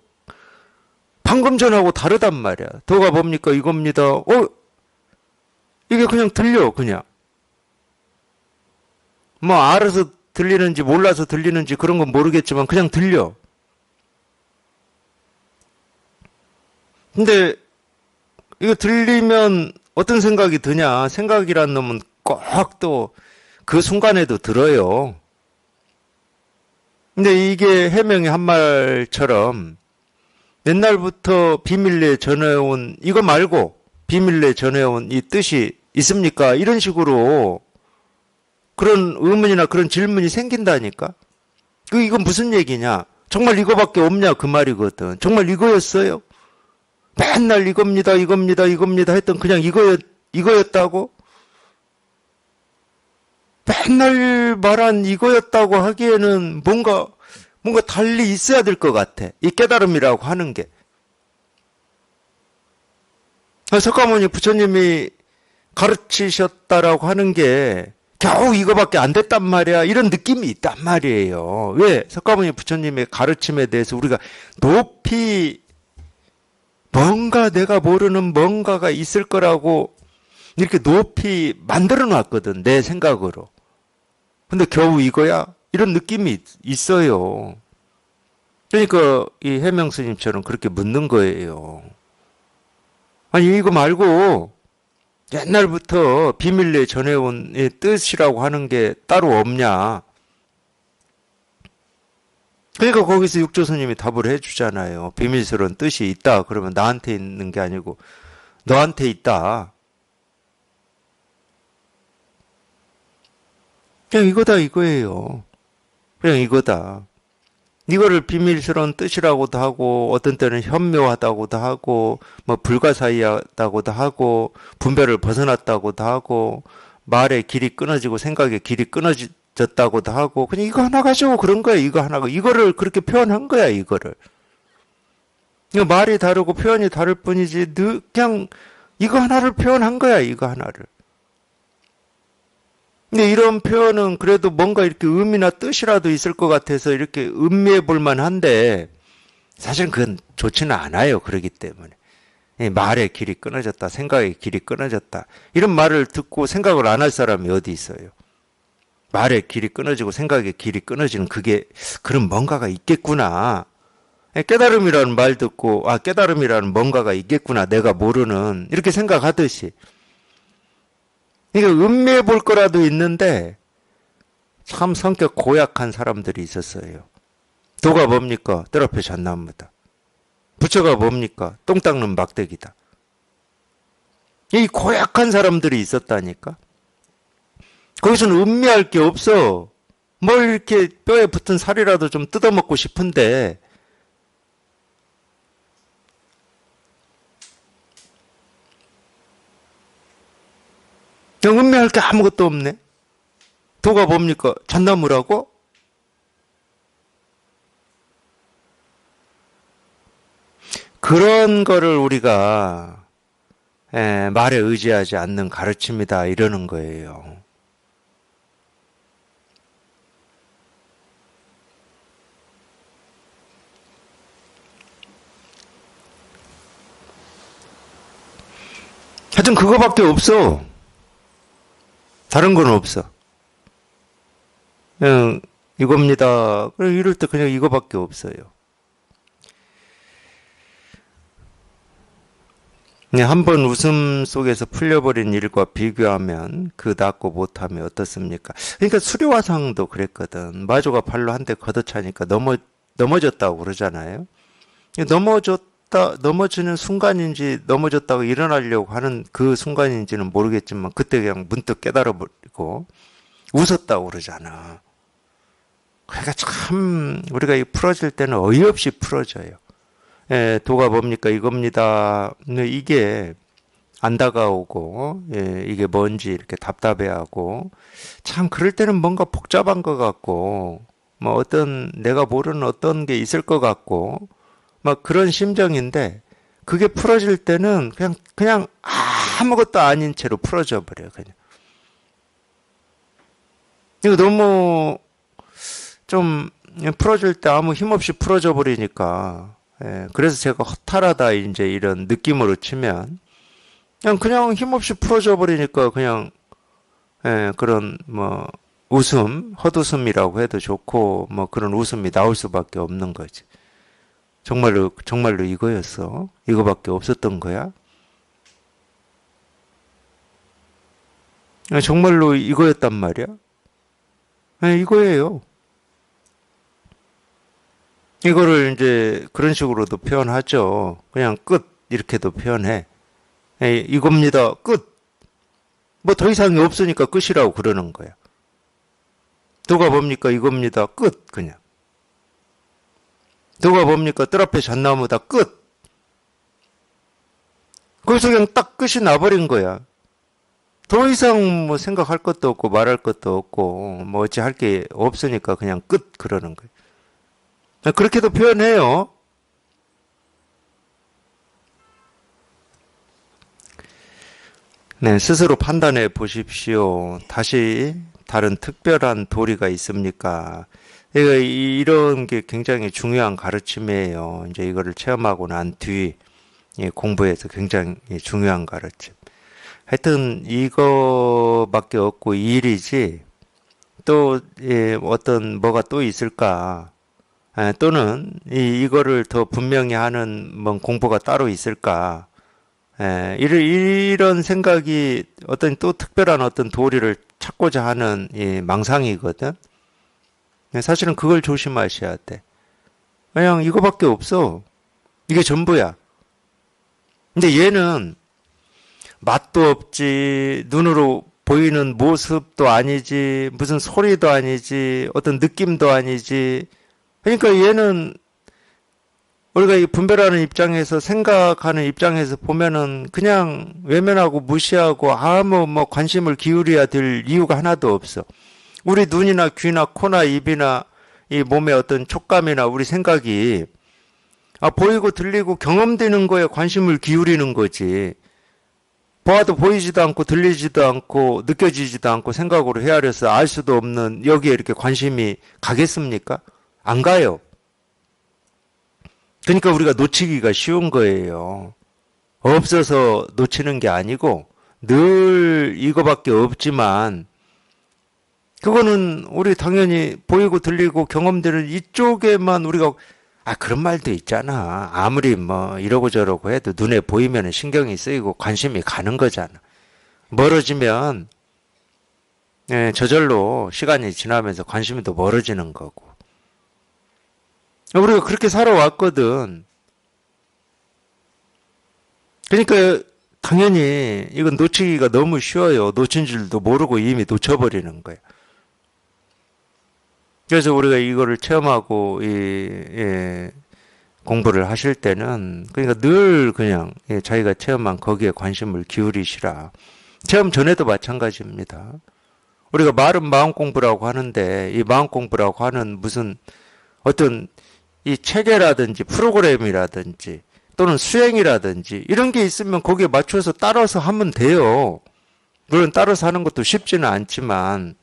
방금 전하고 다르단 말이야. 도가 뭡니까 이겁니다. 이게 그냥 들려 그냥. 뭐 알아서 들리는지 몰라서 들리는지 그런 건 모르겠지만 그냥 들려. 근데 이거 들리면 어떤 생각이 드냐? 생각이란 놈은 꼭 또 그 순간에도 들어요. 근데 이게 해명이 한 말처럼 옛날부터 비밀리에 전해온 이거 말고 비밀리에 전해온 이 뜻이 있습니까? 이런 식으로 그런 의문이나 그런 질문이 생긴다니까? 이건 무슨 얘기냐? 정말 이거밖에 없냐? 그 말이거든. 정말 이거였어요? 맨날 이겁니다, 이겁니다, 이겁니다 했던 그냥 이거였다고? 맨날 말한 이거였다고 하기에는 뭔가 달리 있어야 될 것 같아. 이 깨달음이라고 하는 게. 석가모니 부처님이 가르치셨다라고 하는 게 겨우 이거밖에 안 됐단 말이야. 이런 느낌이 있단 말이에요. 왜? 석가모니 부처님의 가르침에 대해서 우리가 높이 뭔가 내가 모르는 뭔가가 있을 거라고 이렇게 높이 만들어 놨거든. 내 생각으로. 근데 겨우 이거야? 이런 느낌이 있어요. 그러니까 이 해명 스님처럼 그렇게 묻는 거예요. 아니 이거 말고 옛날부터 비밀리에 전해온 이 뜻이라고 하는 게 따로 없냐? 그러니까 거기서 육조 스님이 답을 해주잖아요. 비밀스러운 뜻이 있다. 그러면 나한테 있는 게 아니고 너한테 있다. 그냥 이거다 이거예요. 그냥 이거다. 이거를 비밀스러운 뜻이라고도 하고 어떤 때는 현묘하다고도 하고 뭐 불가사의하다고도 하고 분별을 벗어났다고도 하고 말의 길이 끊어지고 생각의 길이 끊어졌다고도 하고 그냥 이거 하나 가지고 그런 거야. 이거 하나가 이거를 그렇게 표현한 거야. 이거를 이거 말이 다르고 표현이 다를 뿐이지 그냥 이거 하나를 표현한 거야. 이거 하나를. 근데 이런 표현은 그래도 뭔가 이렇게 의미나 뜻이라도 있을 것 같아서 이렇게 음미해 볼 만한데 사실은 그건 좋지는 않아요. 그러기 때문에. 말의 길이 끊어졌다. 생각의 길이 끊어졌다. 이런 말을 듣고 생각을 안 할 사람이 어디 있어요. 말의 길이 끊어지고 생각의 길이 끊어지는 그게 그런 뭔가가 있겠구나. 깨달음이라는 말 듣고 깨달음이라는 뭔가가 있겠구나. 내가 모르는 이렇게 생각하듯이. 그러니까 음미해 볼 거라도 있는데 참 성격 고약한 사람들이 있었어요. 도가 뭡니까? 뜰 앞에 잣나무다. 부처가 뭡니까? 똥 닦는 막대기다. 이 고약한 사람들이 있었다니까. 거기서는 음미할 게 없어. 뭘 이렇게 뼈에 붙은 살이라도 좀 뜯어먹고 싶은데 그냥 음미할 게 아무것도 없네. 도가 뭡니까? 잣나무라고? 그런 거를 우리가 말에 의지하지 않는 가르침이다 이러는 거예요. 하여튼 그거밖에 없어. 다른 건 없어. 그냥 이겁니다. 이럴 때 그냥 이거밖에 없어요. 한 번 웃음 속에서 풀려버린 일과 비교하면 그 낫고 못하면 어떻습니까? 그러니까 수리화상도 그랬거든. 마조가 발로 한 대 걷어차니까 넘어졌다고 그러잖아요. 넘어지는 순간인지 넘어졌다고 일어나려고 하는 그 순간인지는 모르겠지만 그때 그냥 문득 깨달아버리고 웃었다고 그러잖아. 그러니까 참 우리가 이 풀어질 때는 어이없이 풀어져요. 도가 뭡니까? 이겁니다. 근데 이게 안 다가오고, 이게 뭔지 이렇게 답답해하고, 참 그럴 때는 뭔가 복잡한 것 같고, 뭐 어떤 내가 모르는 어떤 게 있을 것 같고, 막 그런 심정인데, 그게 풀어질 때는 그냥 아무것도 아닌 채로 풀어져 버려요, 그냥. 이거 너무 좀 풀어줄 때 아무 힘없이 풀어져 버리니까, 그래서 제가 허탈하다 이제 이런 느낌으로 치면, 그냥 힘없이 풀어져 버리니까 그냥 그런 뭐 웃음, 헛웃음이라고 해도 좋고 뭐 그런 웃음이 나올 수밖에 없는 거지. 정말로 이거였어. 이거밖에 없었던 거야. 정말로 이거였단 말이야. 이거예요. 이거를 이제 그런 식으로도 표현하죠. 그냥 끝 이렇게도 표현해. 이겁니다. 끝. 뭐 더 이상이 없으니까 끝이라고 그러는 거야. 누가 뭡니까? 이겁니다. 끝. 그냥. 누가 뭡니까? 뜰 앞에 잣나무다. 끝. 거기서 그냥 딱 끝이 나버린 거야. 더 이상 뭐 생각할 것도 없고 말할 것도 없고 뭐 어찌 할 게 없으니까 그냥 끝 그러는 거예요. 그렇게도 표현해요. 네, 스스로 판단해 보십시오. 다시 다른 특별한 도리가 있습니까? 이런 게 굉장히 중요한 가르침이에요. 이제 이거를 체험하고 난 뒤 공부에서 굉장히 중요한 가르침. 하여튼 이거밖에 없고 이 일이지 또 어떤 뭐가 또 있을까? 또는 이거를 더 분명히 하는 뭔 공부가 따로 있을까? 이런 생각이 어떤 또 특별한 어떤 도리를 찾고자 하는 이 망상이거든. 사실은 그걸 조심하셔야 돼. 그냥 이거밖에 없어. 이게 전부야. 근데 얘는 맛도 없지, 눈으로 보이는 모습도 아니지, 무슨 소리도 아니지, 어떤 느낌도 아니지. 그러니까 얘는 우리가 이 분별하는 입장에서 생각하는 입장에서 보면은 그냥 외면하고 무시하고 아무 뭐 관심을 기울여야 될 이유가 하나도 없어. 우리 눈이나 귀나 코나 입이나 이 몸의 어떤 촉감이나 우리 생각이 보이고 들리고 경험되는 거에 관심을 기울이는 거지. 보아도 보이지도 않고 들리지도 않고 느껴지지도 않고 생각으로 헤아려서 알 수도 없는 여기에 이렇게 관심이 가겠습니까? 안 가요. 그러니까 우리가 놓치기가 쉬운 거예요. 없어서 놓치는 게 아니고 늘 이거밖에 없지만 그거는 우리 당연히 보이고 들리고 경험되는 이쪽에만 우리가 그런 말도 있잖아. 아무리 뭐 이러고 저러고 해도 눈에 보이면 신경이 쓰이고 관심이 가는 거잖아. 멀어지면 저절로 시간이 지나면서 관심이 더 멀어지는 거고. 우리가 그렇게 살아왔거든. 그러니까 당연히 이건 놓치기가 너무 쉬워요. 놓친 줄도 모르고 이미 놓쳐버리는 거야. 그래서 우리가 이거를 체험하고 공부를 하실 때는 그러니까 늘 그냥 자기가 체험한 거기에 관심을 기울이시라. 체험 전에도 마찬가지입니다. 우리가 말은 마음 공부라고 하는데 이 마음 공부라고 하는 무슨 어떤 이 체계라든지 프로그램이라든지 또는 수행이라든지 이런 게 있으면 거기에 맞춰서 따라서 하면 돼요. 물론 따라서 하는 것도 쉽지는 않지만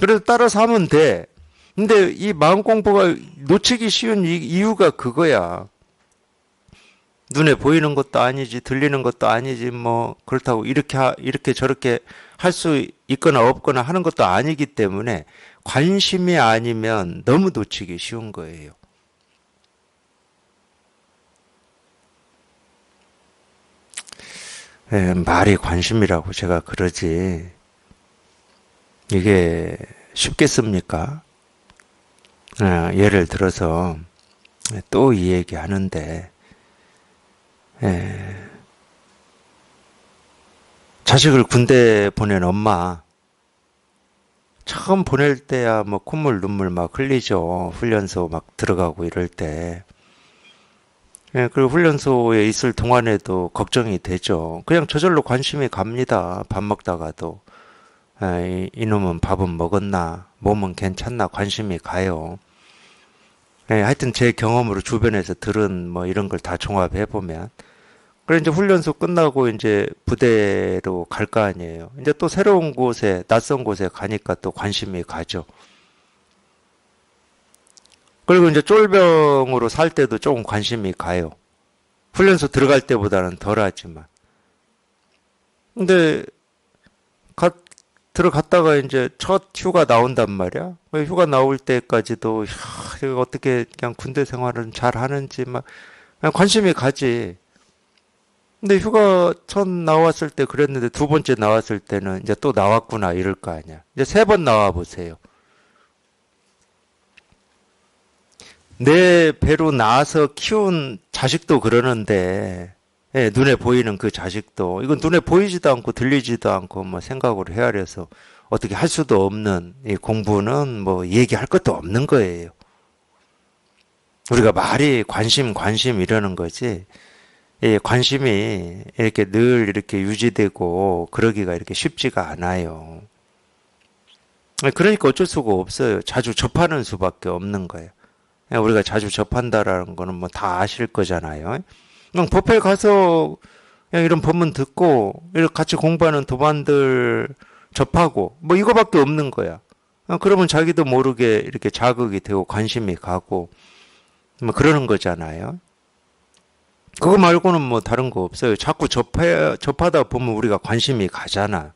그래도 따라서 하면 돼. 근데 이 마음 공부가 놓치기 쉬운 이유가 그거야. 눈에 보이는 것도 아니지, 들리는 것도 아니지, 뭐, 그렇다고 이렇게 저렇게 할 수 있거나 없거나 하는 것도 아니기 때문에 관심이 아니면 너무 놓치기 쉬운 거예요. 말이 관심이라고 제가 그러지. 이게 쉽겠습니까? 예를 들어서 또 이 얘기 하는데, 에, 자식을 군대 보낸 엄마, 처음 보낼 때야 뭐 콧물 눈물 막 흘리죠. 훈련소 막 들어가고 이럴 때. 그리고 훈련소에 있을 동안에도 걱정이 되죠. 그냥 저절로 관심이 갑니다. 밥 먹다가도. 이놈은 밥은 먹었나? 몸은 괜찮나? 관심이 가요. 하여튼 제 경험으로 주변에서 들은 뭐 이런 걸 다 종합해 보면. 그래 이제 훈련소 끝나고 이제 부대로 갈 거 아니에요. 이제 또 새로운 곳에, 낯선 곳에 가니까 또 관심이 가죠. 그리고 이제 쫄병으로 살 때도 조금 관심이 가요. 훈련소 들어갈 때보다는 덜 하지만. 근데 가, 들어갔다가 이제 첫 휴가 나온단 말이야. 휴가 나올 때까지도 이거 어떻게 그냥 군대 생활은 잘 하는지 막 그냥 관심이 가지. 근데 휴가 첫 나왔을 때 그랬는데 두 번째 나왔을 때는 이제 또 나왔구나 이럴 거 아니야. 이제 세 번 나와 보세요. 내 배로 나와서 키운 자식도 그러는데, 눈에 보이는 그 자식도, 이건 눈에 보이지도 않고 들리지도 않고 뭐 생각으로 헤아려서 어떻게 할 수도 없는 이 공부는 뭐 얘기할 것도 없는 거예요. 우리가 말이 관심 이러는 거지. 이 관심이 이렇게 늘 이렇게 유지되고 그러기가 이렇게 쉽지가 않아요. 그러니까 어쩔 수가 없어요. 자주 접하는 수밖에 없는 거예요. 우리가 자주 접한다라는 거는 뭐 다 아실 거잖아요. 그냥 법회 가서 그냥 이런 법문 듣고 이렇게 같이 공부하는 도반들 접하고 뭐 이거밖에 없는 거야. 그러면 자기도 모르게 이렇게 자극이 되고 관심이 가고 뭐 그러는 거잖아요. 그거 말고는 뭐 다른 거 없어요. 자꾸 접하다 보면 우리가 관심이 가잖아.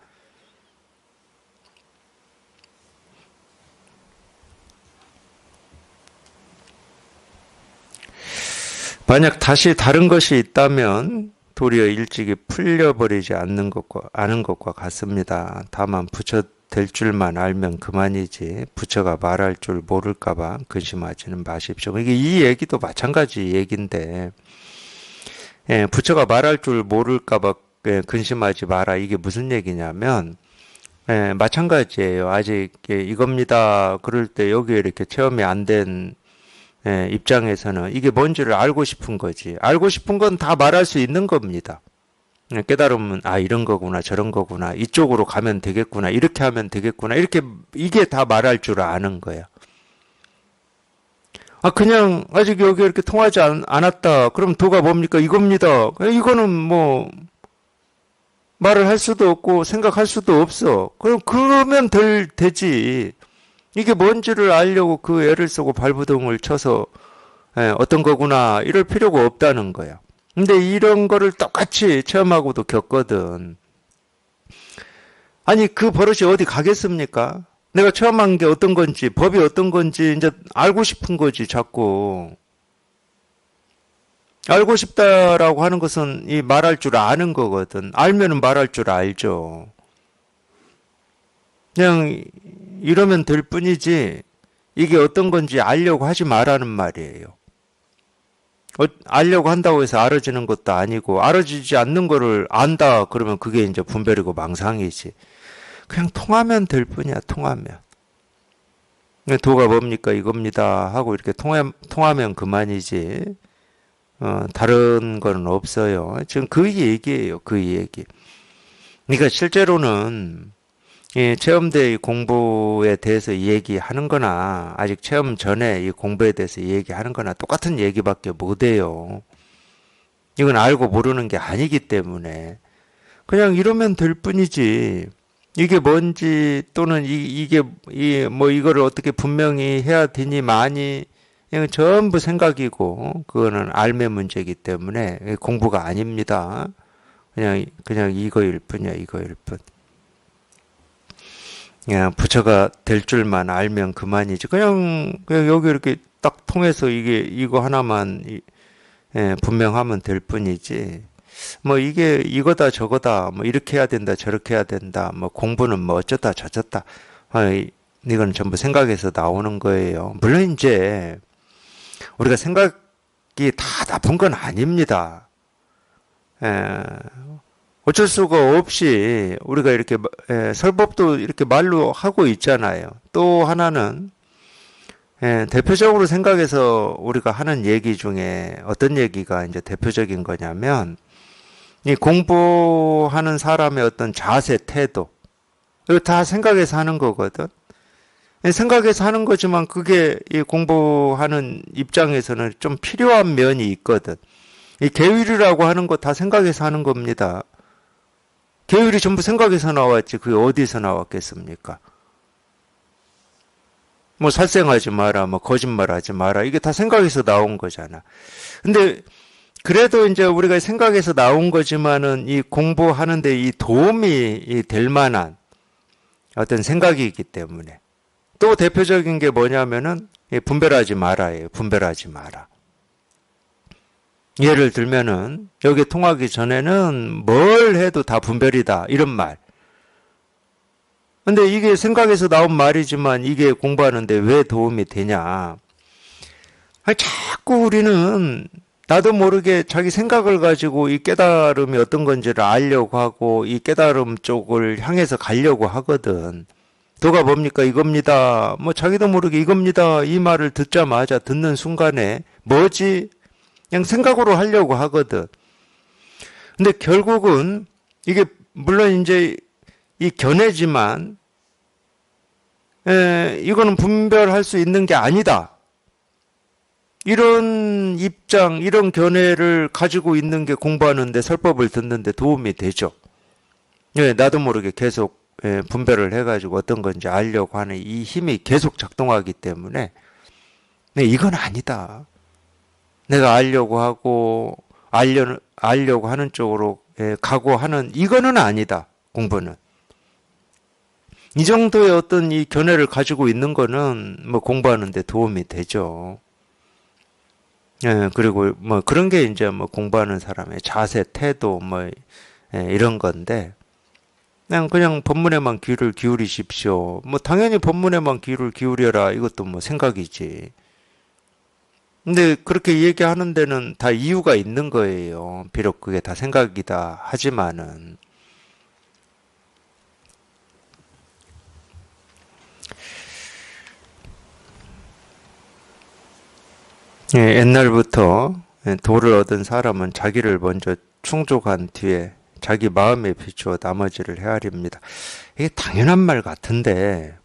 만약 다시 다른 것이 있다면 도리어 일찍이 풀려버리지 않은 것과 같습니다. 다만 부처 될 줄만 알면 그만이지 부처가 말할 줄 모를까봐 근심하지는 마십시오. 이게 이 얘기도 마찬가지 얘기인데 부처가 말할 줄 모를까봐 근심하지 마라. 이게 무슨 얘기냐면 마찬가지예요. 아직 이겁니다. 그럴 때 여기에 이렇게 체험이 안 된 입장에서는 이게 뭔지를 알고 싶은 거지. 알고 싶은 건 다 말할 수 있는 겁니다. 깨달으면 아 이런 거구나 저런 거구나 이쪽으로 가면 되겠구나 이렇게 하면 되겠구나 이렇게 이게 다 말할 줄 아는 거야. 아 그냥 아직 여기 이렇게 통하지 않았다. 그럼 도가 뭡니까? 이겁니다. 이거는 뭐 말을 할 수도 없고 생각할 수도 없어. 그러면 되지. 이게 뭔지를 알려고 그 애를 쓰고 발부동을 쳐서 어떤 거구나 이럴 필요가 없다는 거야. 근데 이런 거를 똑같이 체험하고도 겪거든. 아니 그 버릇이 어디 가겠습니까? 내가 체험한 게 어떤 건지 법이 어떤 건지 이제 알고 싶은 거지 자꾸. 알고 싶다라고 하는 것은 이 말할 줄 아는 거거든. 알면은 말할 줄 알죠. 그냥 이러면 될 뿐이지 이게 어떤 건지 알려고 하지 말라는 말이에요. 알려고 한다고 해서 알아지는 것도 아니고 알아지지 않는 거를 안다 그러면 그게 이제 분별이고 망상이지. 그냥 통하면 될 뿐이야. 통하면. 도가 뭡니까? 이겁니다. 하고 이렇게 통하면 그만이지. 다른 거는 없어요. 지금 그 얘기예요. 그 얘기. 그러니까 실제로는 이 체험대 공부에 대해서 얘기하는 거나 아직 체험 전에 이 공부에 대해서 얘기하는 거나 똑같은 얘기밖에 못 해요. 이건 알고 모르는 게 아니기 때문에 그냥 이러면 될 뿐이지. 이게 뭔지 또는 이게 뭐 이거를 어떻게 분명히 해야 되니 많이 이건 전부 생각이고 그거는 알매 문제이기 때문에 공부가 아닙니다. 그냥 이거일 뿐이야. 이거일 뿐. 그냥 부처가 될 줄만 알면 그만이지. 그냥 여기 이렇게 딱 통해서 이거 하나만 분명하면 될 뿐이지. 뭐 이게 이거다 저거다 뭐 이렇게 해야 된다 저렇게 해야 된다 뭐 공부는 뭐 어쩌다 저쩌다 이건 전부 생각에서 나오는 거예요. 물론 이제 우리가 생각이 다 나쁜 건 아닙니다. 에, 어쩔 수가 없이 우리가 이렇게 설법도 이렇게 말로 하고 있잖아요. 또 하나는 대표적으로 생각해서 우리가 하는 얘기 중에 어떤 얘기가 이제 대표적인 거냐면 이 공부하는 사람의 어떤 자세, 태도 이거 다 생각해서 하는 거거든. 생각해서 하는 거지만 그게 이 공부하는 입장에서는 좀 필요한 면이 있거든. 이 계율이라고 하는 거 다 생각해서 하는 겁니다. 계율이 전부 생각에서 나왔지 그게 어디서 나왔겠습니까? 뭐 살생하지 마라, 뭐 거짓말하지 마라 이게 다 생각에서 나온 거잖아. 근데 그래도 이제 우리가 생각에서 나온 거지만은 이 공부하는데 이 도움이 될 만한 어떤 생각이 있기 때문에 또 대표적인 게 뭐냐면은 분별하지 마라예요. 분별하지 마라. 예를 들면은 여기 통하기 전에는 뭘 해도 다 분별이다 이런 말. 근데 이게 생각에서 나온 말이지만 이게 공부하는데 왜 도움이 되냐? 아니, 자꾸 우리는 나도 모르게 자기 생각을 가지고 이 깨달음이 어떤 건지를 알려고 하고 이 깨달음 쪽을 향해서 가려고 하거든. 도가 뭡니까? 이겁니다. 뭐 자기도 모르게 이겁니다. 이 말을 듣자마자 듣는 순간에 뭐지? 그냥 생각으로 하려고 하거든. 근데 결국은 이게 물론 이제 이 견해지만 이거는 분별할 수 있는 게 아니다. 이런 입장, 이런 견해를 가지고 있는 게 공부하는데 설법을 듣는데 도움이 되죠. 나도 모르게 계속 분별을 해가지고 어떤 건지 알려고 하는 이 힘이 계속 작동하기 때문에 이건 아니다. 내가 알려고 하고 알려고 하는 쪽으로 가고 하는 이거는 아니다. 공부는. 이 정도의 어떤 이 견해를 가지고 있는 거는 뭐 공부하는데 도움이 되죠. 그리고 뭐 그런 게 이제 뭐 공부하는 사람의 자세, 태도 뭐 이런 건데 그냥 법문에만 귀를 기울이십시오. 뭐 당연히 법문에만 귀를 기울여라. 이것도 뭐 생각이지. 근데 그렇게 얘기하는 데는 다 이유가 있는 거예요. 비록 그게 다 생각이다 하지만은. 옛날부터 도를 얻은 사람은 자기를 먼저 충족한 뒤에 자기 마음에 비추어 나머지를 헤아립니다. 이게 당연한 말 같은데,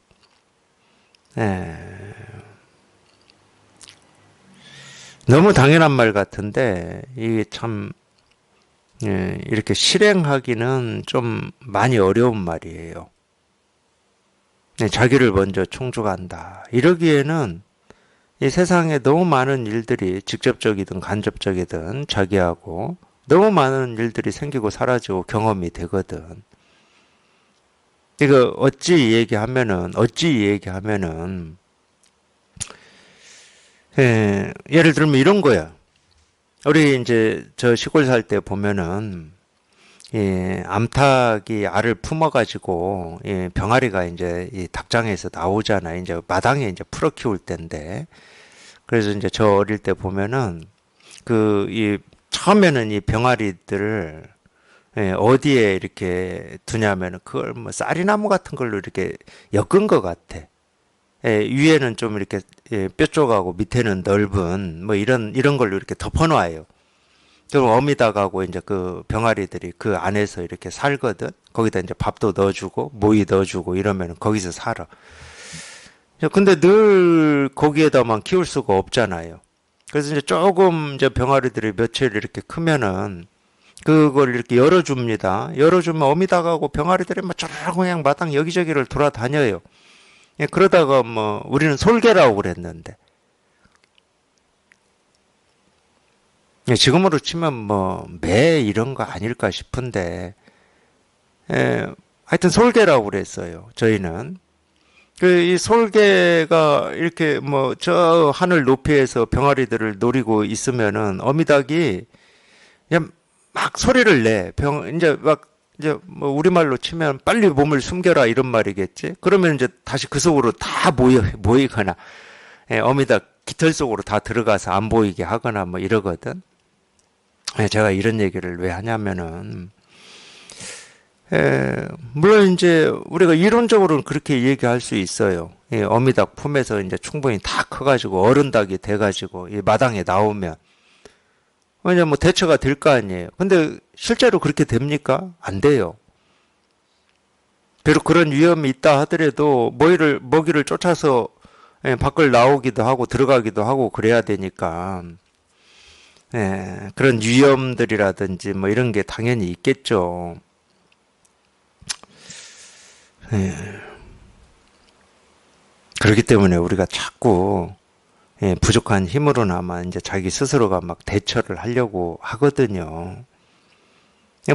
너무 당연한 말 같은데, 이게 참, 이렇게 실행하기는 좀 많이 어려운 말이에요. 자기를 먼저 충족한다. 이러기에는 이 세상에 너무 많은 일들이 직접적이든 간접적이든 자기하고 너무 많은 일들이 생기고 사라지고 경험이 되거든. 이거 어찌 얘기하면은 예를 들면 이런 거야. 우리 이제 저 시골 살 때 보면은 암탉이 알을 품어가지고 병아리가 이제 이 닭장에서 나오잖아. 이제 마당에 이제 풀어 키울 때인데. 그래서 이제 저 어릴 때 보면은 이 처음에는 이 병아리들을 어디에 이렇게 두냐면은 그걸 뭐 쌀이나무 같은 걸로 이렇게 엮은 것 같아. 위에는 좀 이렇게 뾰족하고 밑에는 넓은 뭐 이런 걸로 이렇게 덮어놔요. 그럼 어미닭하고 이제 그 병아리들이 그 안에서 이렇게 살거든. 거기다 이제 밥도 넣어주고 모이 넣어주고 이러면 거기서 살아. 근데 늘 거기에다만 키울 수가 없잖아요. 그래서 이제 조금 이제 병아리들이 며칠 이렇게 크면은 그걸 이렇게 열어줍니다. 열어주면 어미닭하고 병아리들이 막 쫙 그냥 마당 여기저기를 돌아다녀요. 그러다가 뭐 우리는 솔개라고 그랬는데 지금으로 치면 뭐 매 이런 거 아닐까 싶은데 하여튼 솔개라고 그랬어요. 저희는 이 솔개가 이렇게 뭐 저 하늘 높이에서 병아리들을 노리고 있으면은 어미닭이 그냥 막 소리를 내. 이제 막, 이제 뭐 우리말로 치면 빨리 몸을 숨겨라 이런 말이겠지. 그러면 이제 다시 그 속으로 다 모이거나, 어미다 깃털 속으로 다 들어가서 안 보이게 하거나 뭐 이러거든. 제가 이런 얘기를 왜 하냐면은, 물론 이제 우리가 이론적으로는 그렇게 얘기할 수 있어요. 이 어미닭 품에서 이제 충분히 다 커가지고 어른닭이 돼가지고 이 마당에 나오면 왜냐 뭐 대처가 될 거 아니에요. 근데 실제로 그렇게 됩니까? 안 돼요. 비록 그런 위험이 있다 하더라도 먹이를 쫓아서 밖을 나오기도 하고 들어가기도 하고 그래야 되니까 그런 위험들이라든지 뭐 이런 게 당연히 있겠죠. 그렇기 때문에 우리가 자꾸 부족한 힘으로나마 이제 자기 스스로가 막 대처를 하려고 하거든요.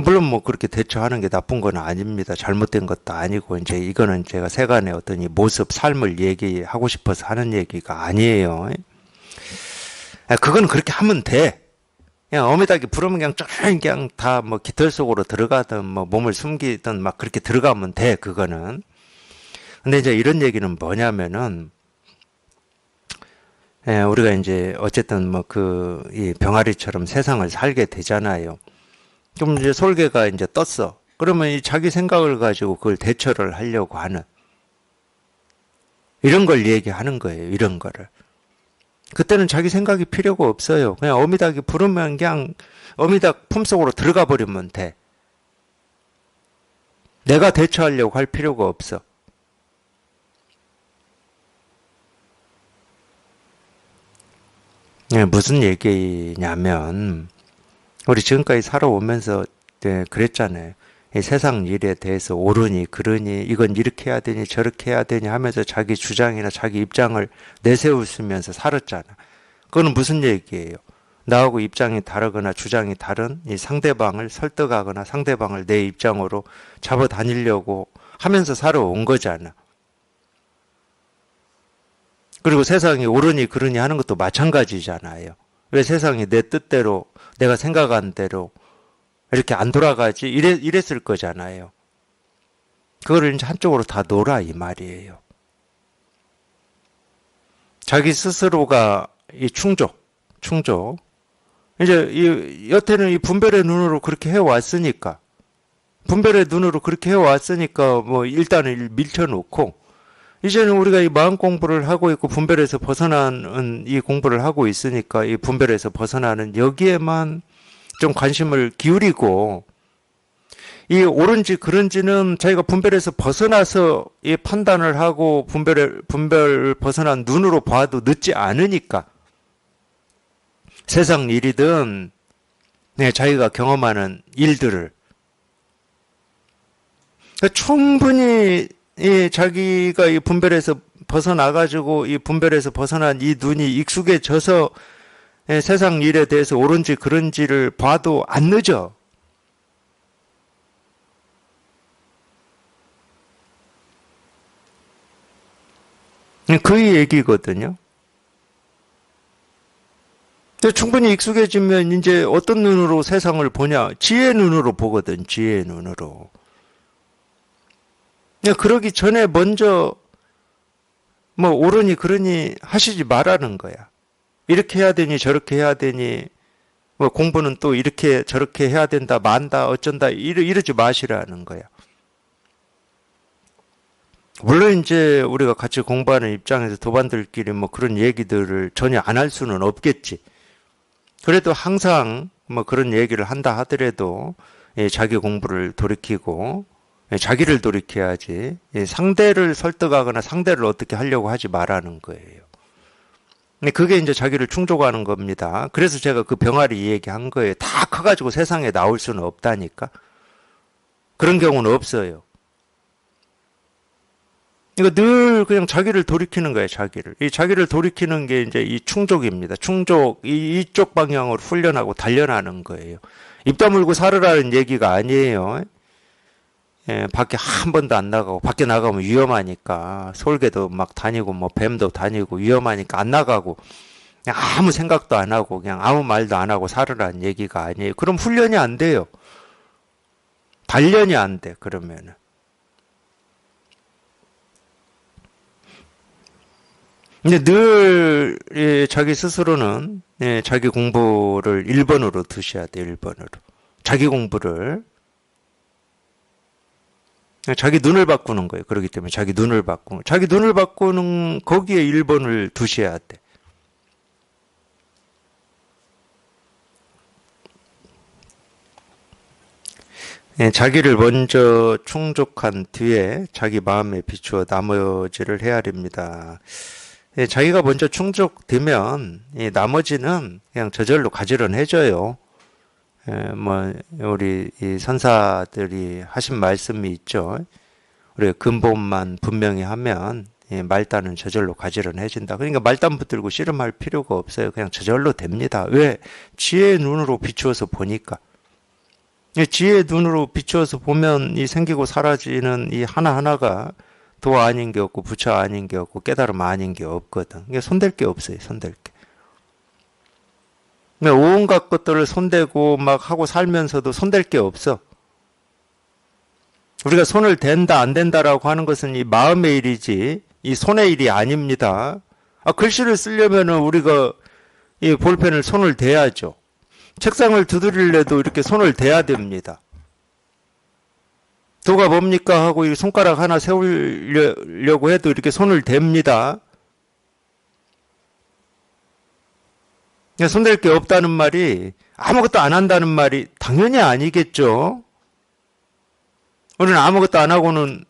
물론 뭐 그렇게 대처하는 게 나쁜 건 아닙니다. 잘못된 것도 아니고 이제 이거는 제가 세간의 어떤 이 모습, 삶을 얘기하고 싶어서 하는 얘기가 아니에요. 그건 그렇게 하면 돼. 그냥 어미닭이 부르면 그냥 다 뭐 깃털 속으로 들어가든 뭐 몸을 숨기든 막 그렇게 들어가면 돼. 그거는. 근데 이제 이런 얘기는 뭐냐면은 우리가 이제 어쨌든 뭐 이 병아리처럼 세상을 살게 되잖아요. 그럼 이제 솔개가 이제 떴어. 그러면 이 자기 생각을 가지고 그걸 대처를 하려고 하는 이런 걸 얘기하는 거예요. 이런 거를. 그때는 자기 생각이 필요가 없어요. 그냥 어미닭이 부르면 그냥 어미닭 품속으로 들어가 버리면 돼. 내가 대처하려고 할 필요가 없어. 무슨 얘기냐면 우리 지금까지 살아오면서 그랬잖아요. 이 세상 일에 대해서 옳으니 그르니 이건 이렇게 해야 되니 저렇게 해야 되니 하면서 자기 주장이나 자기 입장을 내세우면서 살았잖아. 그거는 무슨 얘기예요? 나하고 입장이 다르거나 주장이 다른 이 상대방을 설득하거나 상대방을 내 입장으로 잡아다니려고 하면서 살아온 거잖아. 그리고 세상이 옳으니 그르니 하는 것도 마찬가지잖아요. 왜 세상이 내 뜻대로 내가 생각한 대로 이렇게 안 돌아가지? 이랬을 거잖아요. 그거를 이제 한쪽으로 다 놓으라 이 말이에요. 자기 스스로가 이 충족. 이제 여태는 이 분별의 눈으로 그렇게 해왔으니까, 뭐 일단은 밀쳐놓고, 이제는 우리가 이 마음 공부를 하고 있고 분별에서 벗어나는 이 공부를 하고 있으니까 이 분별에서 벗어나는 여기에만 좀 관심을 기울이고 이 옳은지 그른지는 자기가 분별에서 벗어나서 이 판단을 하고 분별 벗어난 눈으로 봐도 늦지 않으니까 세상 일이든 자기가 경험하는 일들을 충분히 자기가 이 분별에서 벗어나가지고 이 분별에서 벗어난 이 눈이 익숙해져서 세상 일에 대해서 옳은지 그른지를 봐도 안 늦어. 그 얘기거든요. 충분히 익숙해지면 이제 어떤 눈으로 세상을 보냐? 지혜 눈으로 보거든, 지혜 눈으로. 그러기 전에 먼저 뭐 옳으니 그러니 하시지 말라는 거야. 이렇게 해야 되니 저렇게 해야 되니 뭐 공부는 또 이렇게 저렇게 해야 된다 만다 어쩐다 이러지 마시라는 거야. 물론 이제 우리가 같이 공부하는 입장에서 도반들끼리 뭐 그런 얘기들을 전혀 안 할 수는 없겠지. 그래도 항상 뭐 그런 얘기를 한다 하더라도 자기 공부를 돌이키고 자기를 돌이켜야지 상대를 설득하거나 상대를 어떻게 하려고 하지 말라는 거예요. 그게 이제 자기를 충족하는 겁니다. 그래서 제가 그 병아리 얘기한 거예요. 다 커가지고 세상에 나올 수는 없다니까. 그런 경우는 없어요. 이거 늘 그냥 자기를 돌이키는 거예요, 자기를. 이 자기를 돌이키는 게 이제 이 충족입니다. 이쪽 방향으로 훈련하고 단련하는 거예요. 입 다물고 살으라는 얘기가 아니에요. 밖에 한 번도 안 나가고, 밖에 나가면 위험하니까, 솔개도 막 다니고, 뭐 뱀도 다니고, 위험하니까 안 나가고, 그냥 아무 생각도 안 하고 그냥 아무 말도 안 하고 살으라는 얘기가 아니에요. 그럼 훈련이 안 돼요. 단련이 안 돼, 그러면은. 근데 늘 자기 스스로는 자기 공부를 1번으로 두셔야 돼, 1번으로. 자기 공부를. 자기 눈을 바꾸는 거예요. 그렇기 때문에 자기 눈을 바꾸는, 자기 눈을 바꾸는 거기에 1번을 두셔야 돼. 자기를 먼저 충족한 뒤에 자기 마음에 비추어 나머지를 헤아립니다. 자기가 먼저 충족되면 나머지는 그냥 저절로 가지런해져요. 뭐 우리 이 선사들이 하신 말씀이 있죠. 우리 근본만 분명히 하면 말단은 저절로 가지런해진다. 그러니까 말단 붙들고 씨름할 필요가 없어요. 그냥 저절로 됩니다. 왜? 지혜의 눈으로 비추어서 보니까. 지혜의 눈으로 비추어서 보면 이 생기고 사라지는 이 하나하나가 도 아닌 게 없고 부처 아닌 게 없고 깨달음 아닌 게 없거든. 이게 손댈 게 없어요. 손댈 게. 온갖 것들을 손대고 막 하고 살면서도 손댈 게 없어. 우리가 손을 댄다 안 댄다라고 하는 것은 이 마음의 일이지 이 손의 일이 아닙니다. 글씨를 쓰려면은 우리가 이 볼펜을 손을 대야죠. 책상을 두드리려도 이렇게 손을 대야 됩니다. 도가 뭡니까 하고 이 손가락 하나 세우려고 해도 이렇게 손을 댑니다. 손댈 게 없다는 말이 아무것도 안 한다는 말이 당연히 아니겠죠. 우리는 아무것도 안 하고는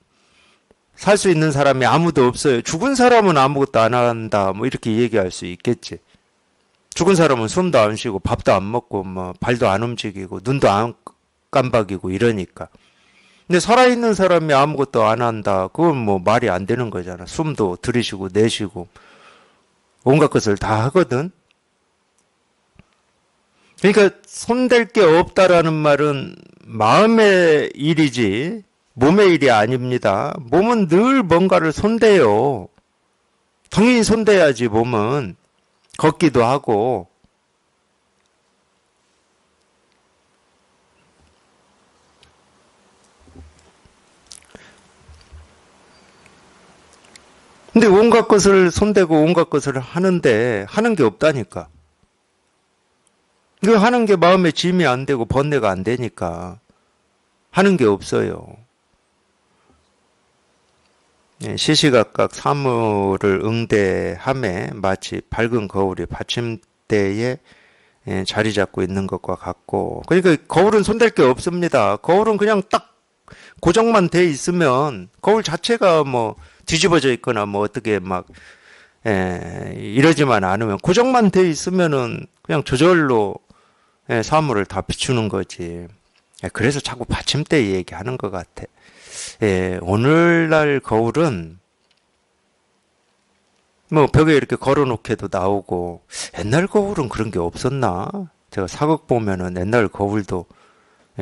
살 수 있는 사람이 아무도 없어요. 죽은 사람은 아무것도 안 한다 뭐 이렇게 얘기할 수 있겠지. 죽은 사람은 숨도 안 쉬고 밥도 안 먹고 뭐 발도 안 움직이고 눈도 안 깜박이고 이러니까. 근데 살아있는 사람이 아무것도 안 한다. 그건 뭐 말이 안 되는 거잖아. 숨도 들이쉬고 내쉬고 온갖 것을 다 하거든. 그러니까 손댈 게 없다라는 말은 마음의 일이지 몸의 일이 아닙니다. 몸은 늘 뭔가를 손대요. 당연히 손대야지 몸은. 걷기도 하고. 근데 온갖 것을 손대고 온갖 것을 하는데 하는 게 없다니까. 이거 하는 게 마음에 짐이 안 되고 번뇌가 안 되니까 하는 게 없어요. 시시각각 사물을 응대함에 마치 밝은 거울이 받침대에 자리 잡고 있는 것과 같고, 그러니까 거울은 손댈 게 없습니다. 거울은 그냥 딱 고정만 돼 있으면 거울 자체가 뭐 뒤집어져 있거나 뭐 어떻게 막 이러지만 않으면 고정만 돼 있으면은 그냥 저절로 사물을 다 비추는 거지. 그래서 자꾸 받침대 얘기하는 것 같아. 오늘날 거울은 뭐 벽에 이렇게 걸어놓게도 나오고, 옛날 거울은 그런 게 없었나? 제가 사극 보면은 옛날 거울도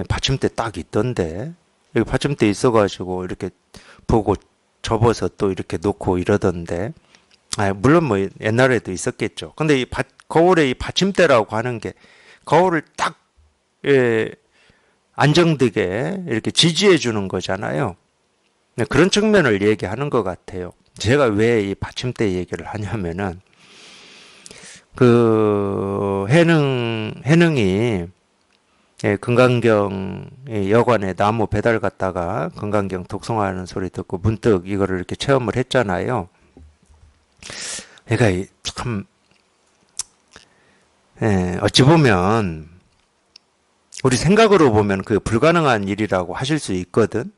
받침대 딱 있던데, 여기 받침대 있어가지고 이렇게 보고 접어서 또 이렇게 놓고 이러던데, 물론 뭐 옛날에도 있었겠죠. 근데 이 거울에 이 받침대라고 하는 게 거울을 딱 안정되게 이렇게 지지해 주는 거잖아요. 그런 측면을 얘기하는 것 같아요. 제가 왜 이 받침대 얘기를 하냐면은, 그, 해능이, 금강경 여관에 나무 배달 갔다가 금강경 독송하는 소리 듣고 문득 이거를 이렇게 체험을 했잖아요. 그러니까 참, 어찌 보면, 우리 생각으로 보면 그 불가능한 일이라고 하실 수 있거든.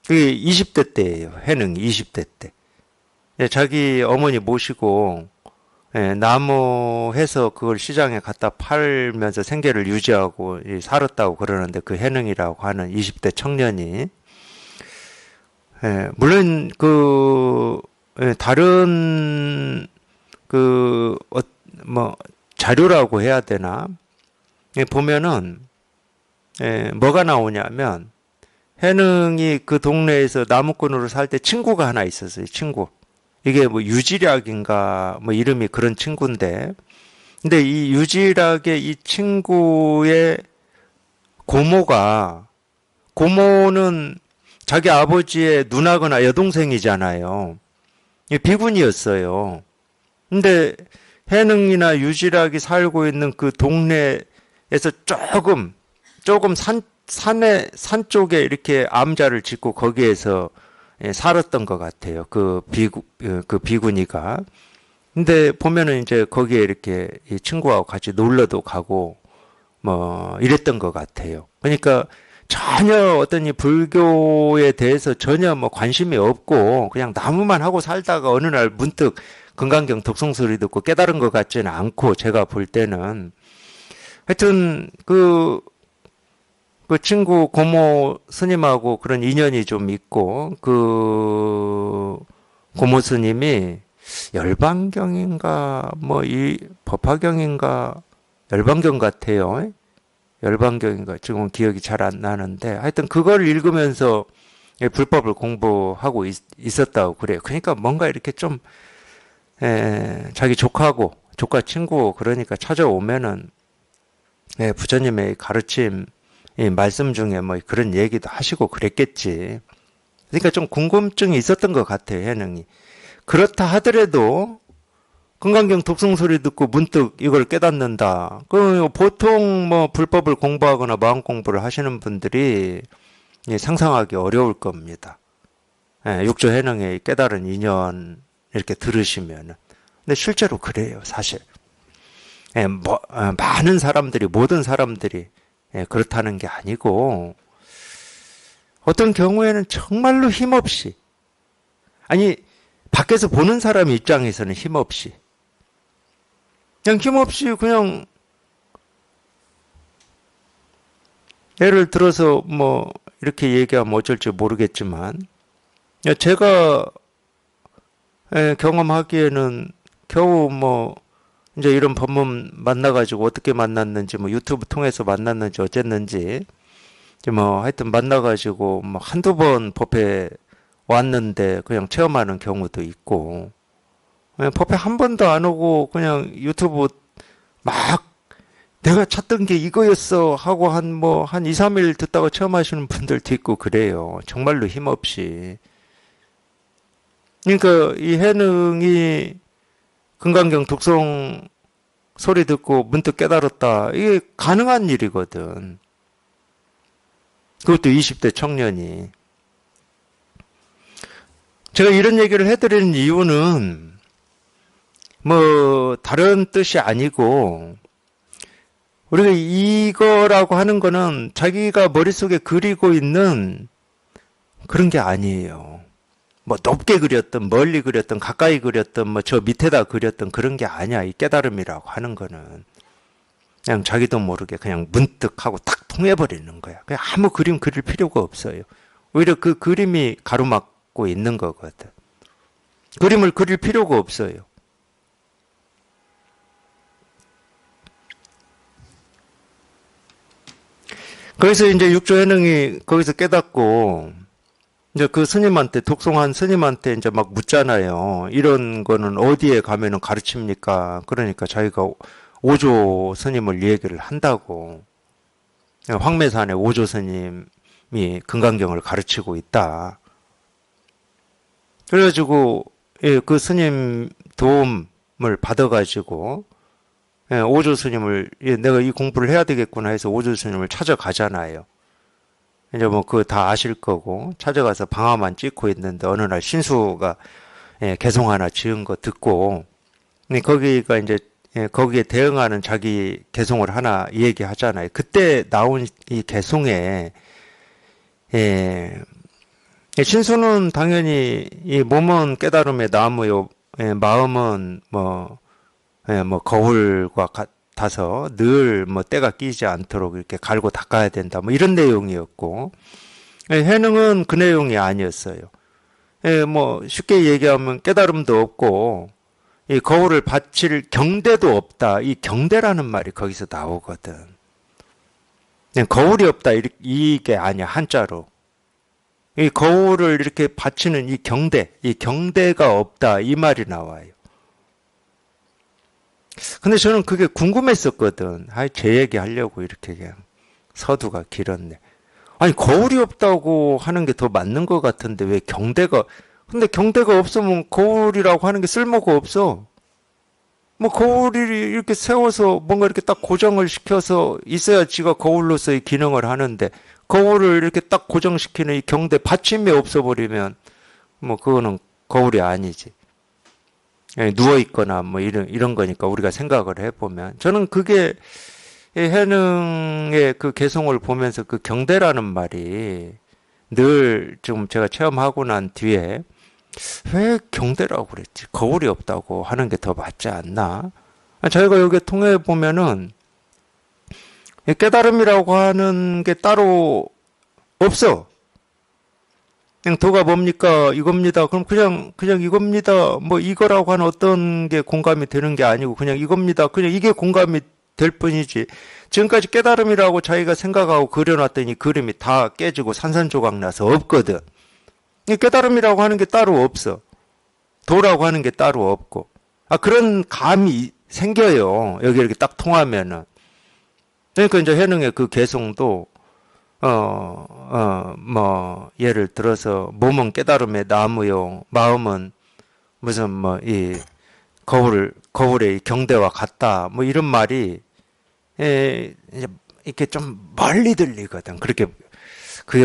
그게 20대 때예요. 해능 20대 때. 자기 어머니 모시고 나무 해서 그걸 시장에 갖다 팔면서 생계를 유지하고 살았다고 그러는데, 그 해능이라고 하는 20대 청년이 물론 그 다른 그 뭐 자료라고 해야 되나 보면은 뭐가 나오냐면, 해능이 그 동네에서 나무꾼으로 살 때 친구가 하나 있었어요. 친구. 이게 뭐 유지락인가 뭐 이름이 그런 친구인데, 근데 이 유지락의 이 친구의 고모가, 고모는 자기 아버지의 누나거나 여동생이잖아요. 비군이었어요. 근데 해능이나 유지락이 살고 있는 그 동네에서 조금 산 쪽에 이렇게 암자를 짓고 거기에서 살았던 것 같아요. 그 비구니가. 근데 보면은 이제 거기에 이렇게 이 친구하고 같이 놀러도 가고 뭐 이랬던 것 같아요. 그러니까 전혀 어떤 이 불교에 대해서 전혀 뭐 관심이 없고 그냥 나무만 하고 살다가 어느 날 문득 금강경 독송 소리 듣고 깨달은 것 같지는 않고 제가 볼 때는 하여튼 그 친구 고모 스님하고 그런 인연이 좀 있고 그 고모 스님이 열반경인가 뭐 이 법화경인가 열반경 같아요. 열반경인가 지금 기억이 잘 안 나는데 하여튼 그걸 읽으면서 불법을 공부하고 있었다고 그래요. 그러니까 뭔가 이렇게 좀 자기 조카 친구 그러니까 찾아오면은 부처님의 가르침 이 말씀 중에 뭐 그런 얘기도 하시고 그랬겠지. 그러니까 좀 궁금증이 있었던 것 같아요, 해능이. 그렇다 하더라도 금강경 독성 소리 듣고 문득 이걸 깨닫는다. 그 보통 뭐 불법을 공부하거나 마음 공부를 하시는 분들이 상상하기 어려울 겁니다. 육조 해능의 깨달은 인연 이렇게 들으시면은. 근데 실제로 그래요, 사실. 많은 사람들이 모든 사람들이 그렇다는 게 아니고 어떤 경우에는 정말로 힘없이 아니 밖에서 보는 사람 입장에서는 힘없이 그냥 예를 들어서 뭐 이렇게 얘기하면 어쩔지 모르겠지만 제가 경험하기에는 겨우 뭐 이제 이런 법문 만나가지고 어떻게 만났는지 뭐 유튜브 통해서 만났는지 어쨌는지 뭐 하여튼 만나가지고 뭐 한두 번 법회 왔는데 그냥 체험하는 경우도 있고 그냥 법회 한 번도 안 오고 그냥 유튜브 막 내가 찾던 게 이거였어 하고 한 2, 3일 듣다가 체험하시는 분들도 있고 그래요. 정말로 힘없이. 그러니까 이 해능이 금강경 독성 소리 듣고 문득 깨달았다. 이게 가능한 일이거든. 그것도 20대 청년이. 제가 이런 얘기를 해드리는 이유는 뭐 다른 뜻이 아니고 우리가 이거라고 하는 거는 자기가 머릿속에 그리고 있는 그런 게 아니에요. 뭐 높게 그렸든 멀리 그렸든 가까이 그렸든 뭐 저 밑에다 그렸든 그런 게 아니야. 이 깨달음이라고 하는 거는 그냥 자기도 모르게 그냥 문득 하고 탁 통해버리는 거야. 그냥 아무 그림 그릴 필요가 없어요. 오히려 그 그림이 가로막고 있는 거거든. 그림을 그릴 필요가 없어요. 그래서 이제 육조해능이 거기서 깨닫고 이제 그 스님한테 독송한 스님한테 이제 막 묻잖아요. 이런 거는 어디에 가면은 가르칩니까? 그러니까 자기가 오조 스님을 얘기를 한다고. 황매산의 오조 스님이 금강경을 가르치고 있다. 그래가지고 그 스님 도움을 받아가지고 오조 스님을 내가 이 공부를 해야 되겠구나 해서 오조 스님을 찾아가잖아요. 이제 뭐 그거 다 아실 거고 찾아가서 방화만 찍고 있는데 어느 날 신수가 개송 하나 지은 거 듣고 거기가 이제 거기에 대응하는 자기 개송을 하나 얘기하잖아요. 그때 나온 이 개송에 신수는 당연히 이 몸은 깨달음의 나무요, 마음은 뭐 거울과 같아서 늘 뭐 때가 끼지 않도록 이렇게 갈고 닦아야 된다. 뭐 이런 내용이었고, 해능은 그 내용이 아니었어요. 뭐 쉽게 얘기하면 깨달음도 없고, 이 거울을 받칠 경대도 없다. 이 경대라는 말이 거기서 나오거든. 그냥 거울이 없다. 이게 아니야. 한자로. 이 거울을 이렇게 받치는 이 경대가 없다 이 말이 나와요. 근데 저는 그게 궁금했었거든. 제 얘기 하려고 이렇게 그냥 서두가 길었네. 아니 거울이 없다고 하는 게 더 맞는 것 같은데 왜 경대가 근데 경대가 없으면 거울이라고 하는 게 쓸모가 없어. 뭐 거울이 이렇게 세워서 뭔가 이렇게 딱 고정을 시켜서 있어야 지가 거울로서의 기능을 하는데 거울을 이렇게 딱 고정시키는 이 경대 받침이 없어버리면 뭐 그거는 거울이 아니지. 누워 있거나 뭐 이런 거니까 우리가 생각을 해보면 저는 그게 이 해능의 그 개성을 보면서 그 경대라는 말이 늘 좀 제가 체험하고 난 뒤에 왜 경대라고 그랬지? 거울이 없다고 하는 게 더 맞지 않나? 저희가 여기 통해 보면은 깨달음이라고 하는 게 따로 없어. 그냥 도가 뭡니까? 이겁니다. 그럼 그냥 이겁니다. 뭐 이거라고 하는 어떤 게 공감이 되는 게 아니고 그냥 이겁니다. 그냥 이게 공감이 될 뿐이지. 지금까지 깨달음이라고 자기가 생각하고 그려놨더니 그림이 다 깨지고 산산조각 나서 없거든. 깨달음이라고 하는 게 따로 없어. 도라고 하는 게 따로 없고. 그런 감이 생겨요. 여기 이렇게 딱 통하면은. 그러니까 이제 해능의 그 개성도, 뭐, 예를 들어서, 몸은 깨달음의 나무요. 마음은 무슨 뭐, 거울의 경대와 같다. 뭐 이런 말이, 이제 이렇게 좀 멀리 들리거든. 그게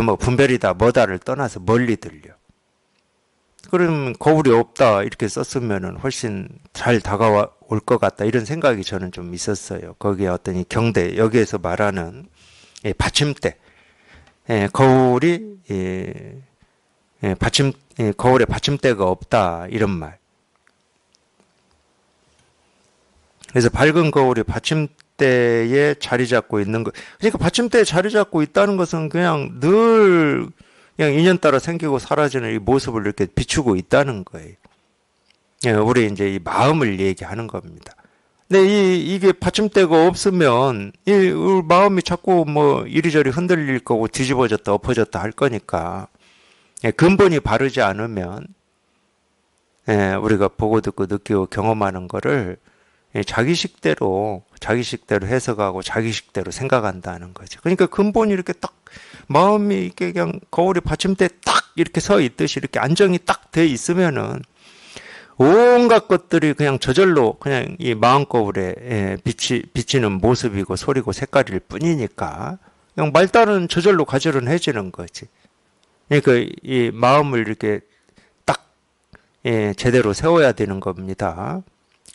뭐 분별이다, 뭐다를 떠나서 멀리 들려. 그러면 거울이 없다 이렇게 썼으면은 훨씬 잘 다가올 것 같다 이런 생각이 저는 좀 있었어요. 거기에 어떤 이 경대 여기에서 말하는 받침대, 거울이 거울에 받침대가 없다 이런 말. 그래서 밝은 거울이 받침대에 자리 잡고 있는 거. 그러니까 받침대에 자리 잡고 있다는 것은 그냥 늘 그냥 인연 따라 생기고 사라지는 이 모습을 이렇게 비추고 있다는 거예요. 우리 이제 이 마음을 얘기하는 겁니다. 근데 이게 받침대가 없으면 이 마음이 자꾸 뭐 이리저리 흔들릴 거고 뒤집어졌다 엎어졌다 할 거니까 근본이 바르지 않으면 우리가 보고 듣고 느끼고 경험하는 거를 자기식대로 해석하고 자기식대로 생각한다는 거죠. 그러니까 근본이 이렇게 딱 마음이 이렇게 그냥 거울이 받침대에 딱 이렇게 서 있듯이 이렇게 안정이 딱 돼 있으면은 온갖 것들이 그냥 저절로 그냥 이 마음 거울에 비치는 모습이고 소리고 색깔일 뿐이니까 그냥 말따른 저절로 가지런해지는 거지. 그러니까 이 마음을 이렇게 딱 제대로 세워야 되는 겁니다.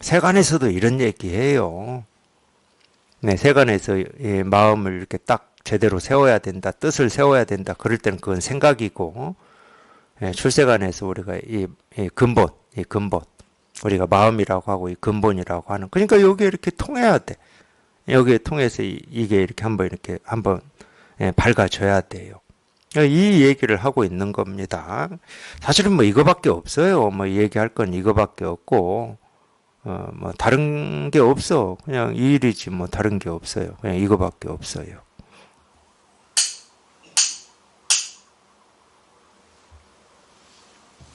세간에서도 이런 얘기해요. 네, 세간에서 마음을 이렇게 딱 제대로 세워야 된다, 뜻을 세워야 된다. 그럴 때는 그건 생각이고, 출세간에서 우리가 이 근본, 우리가 마음이라고 하고 이 근본이라고 하는. 그러니까 여기에 이렇게 통해야 돼. 여기에 통해서 이게 이렇게 한번 밝아져야 돼요. 이 얘기를 하고 있는 겁니다. 사실은 뭐 이거밖에 없어요. 뭐 얘기할 건 이거밖에 없고, 뭐 다른 게 없어. 그냥 이 일이지 뭐 다른 게 없어요. 그냥 이거밖에 없어요.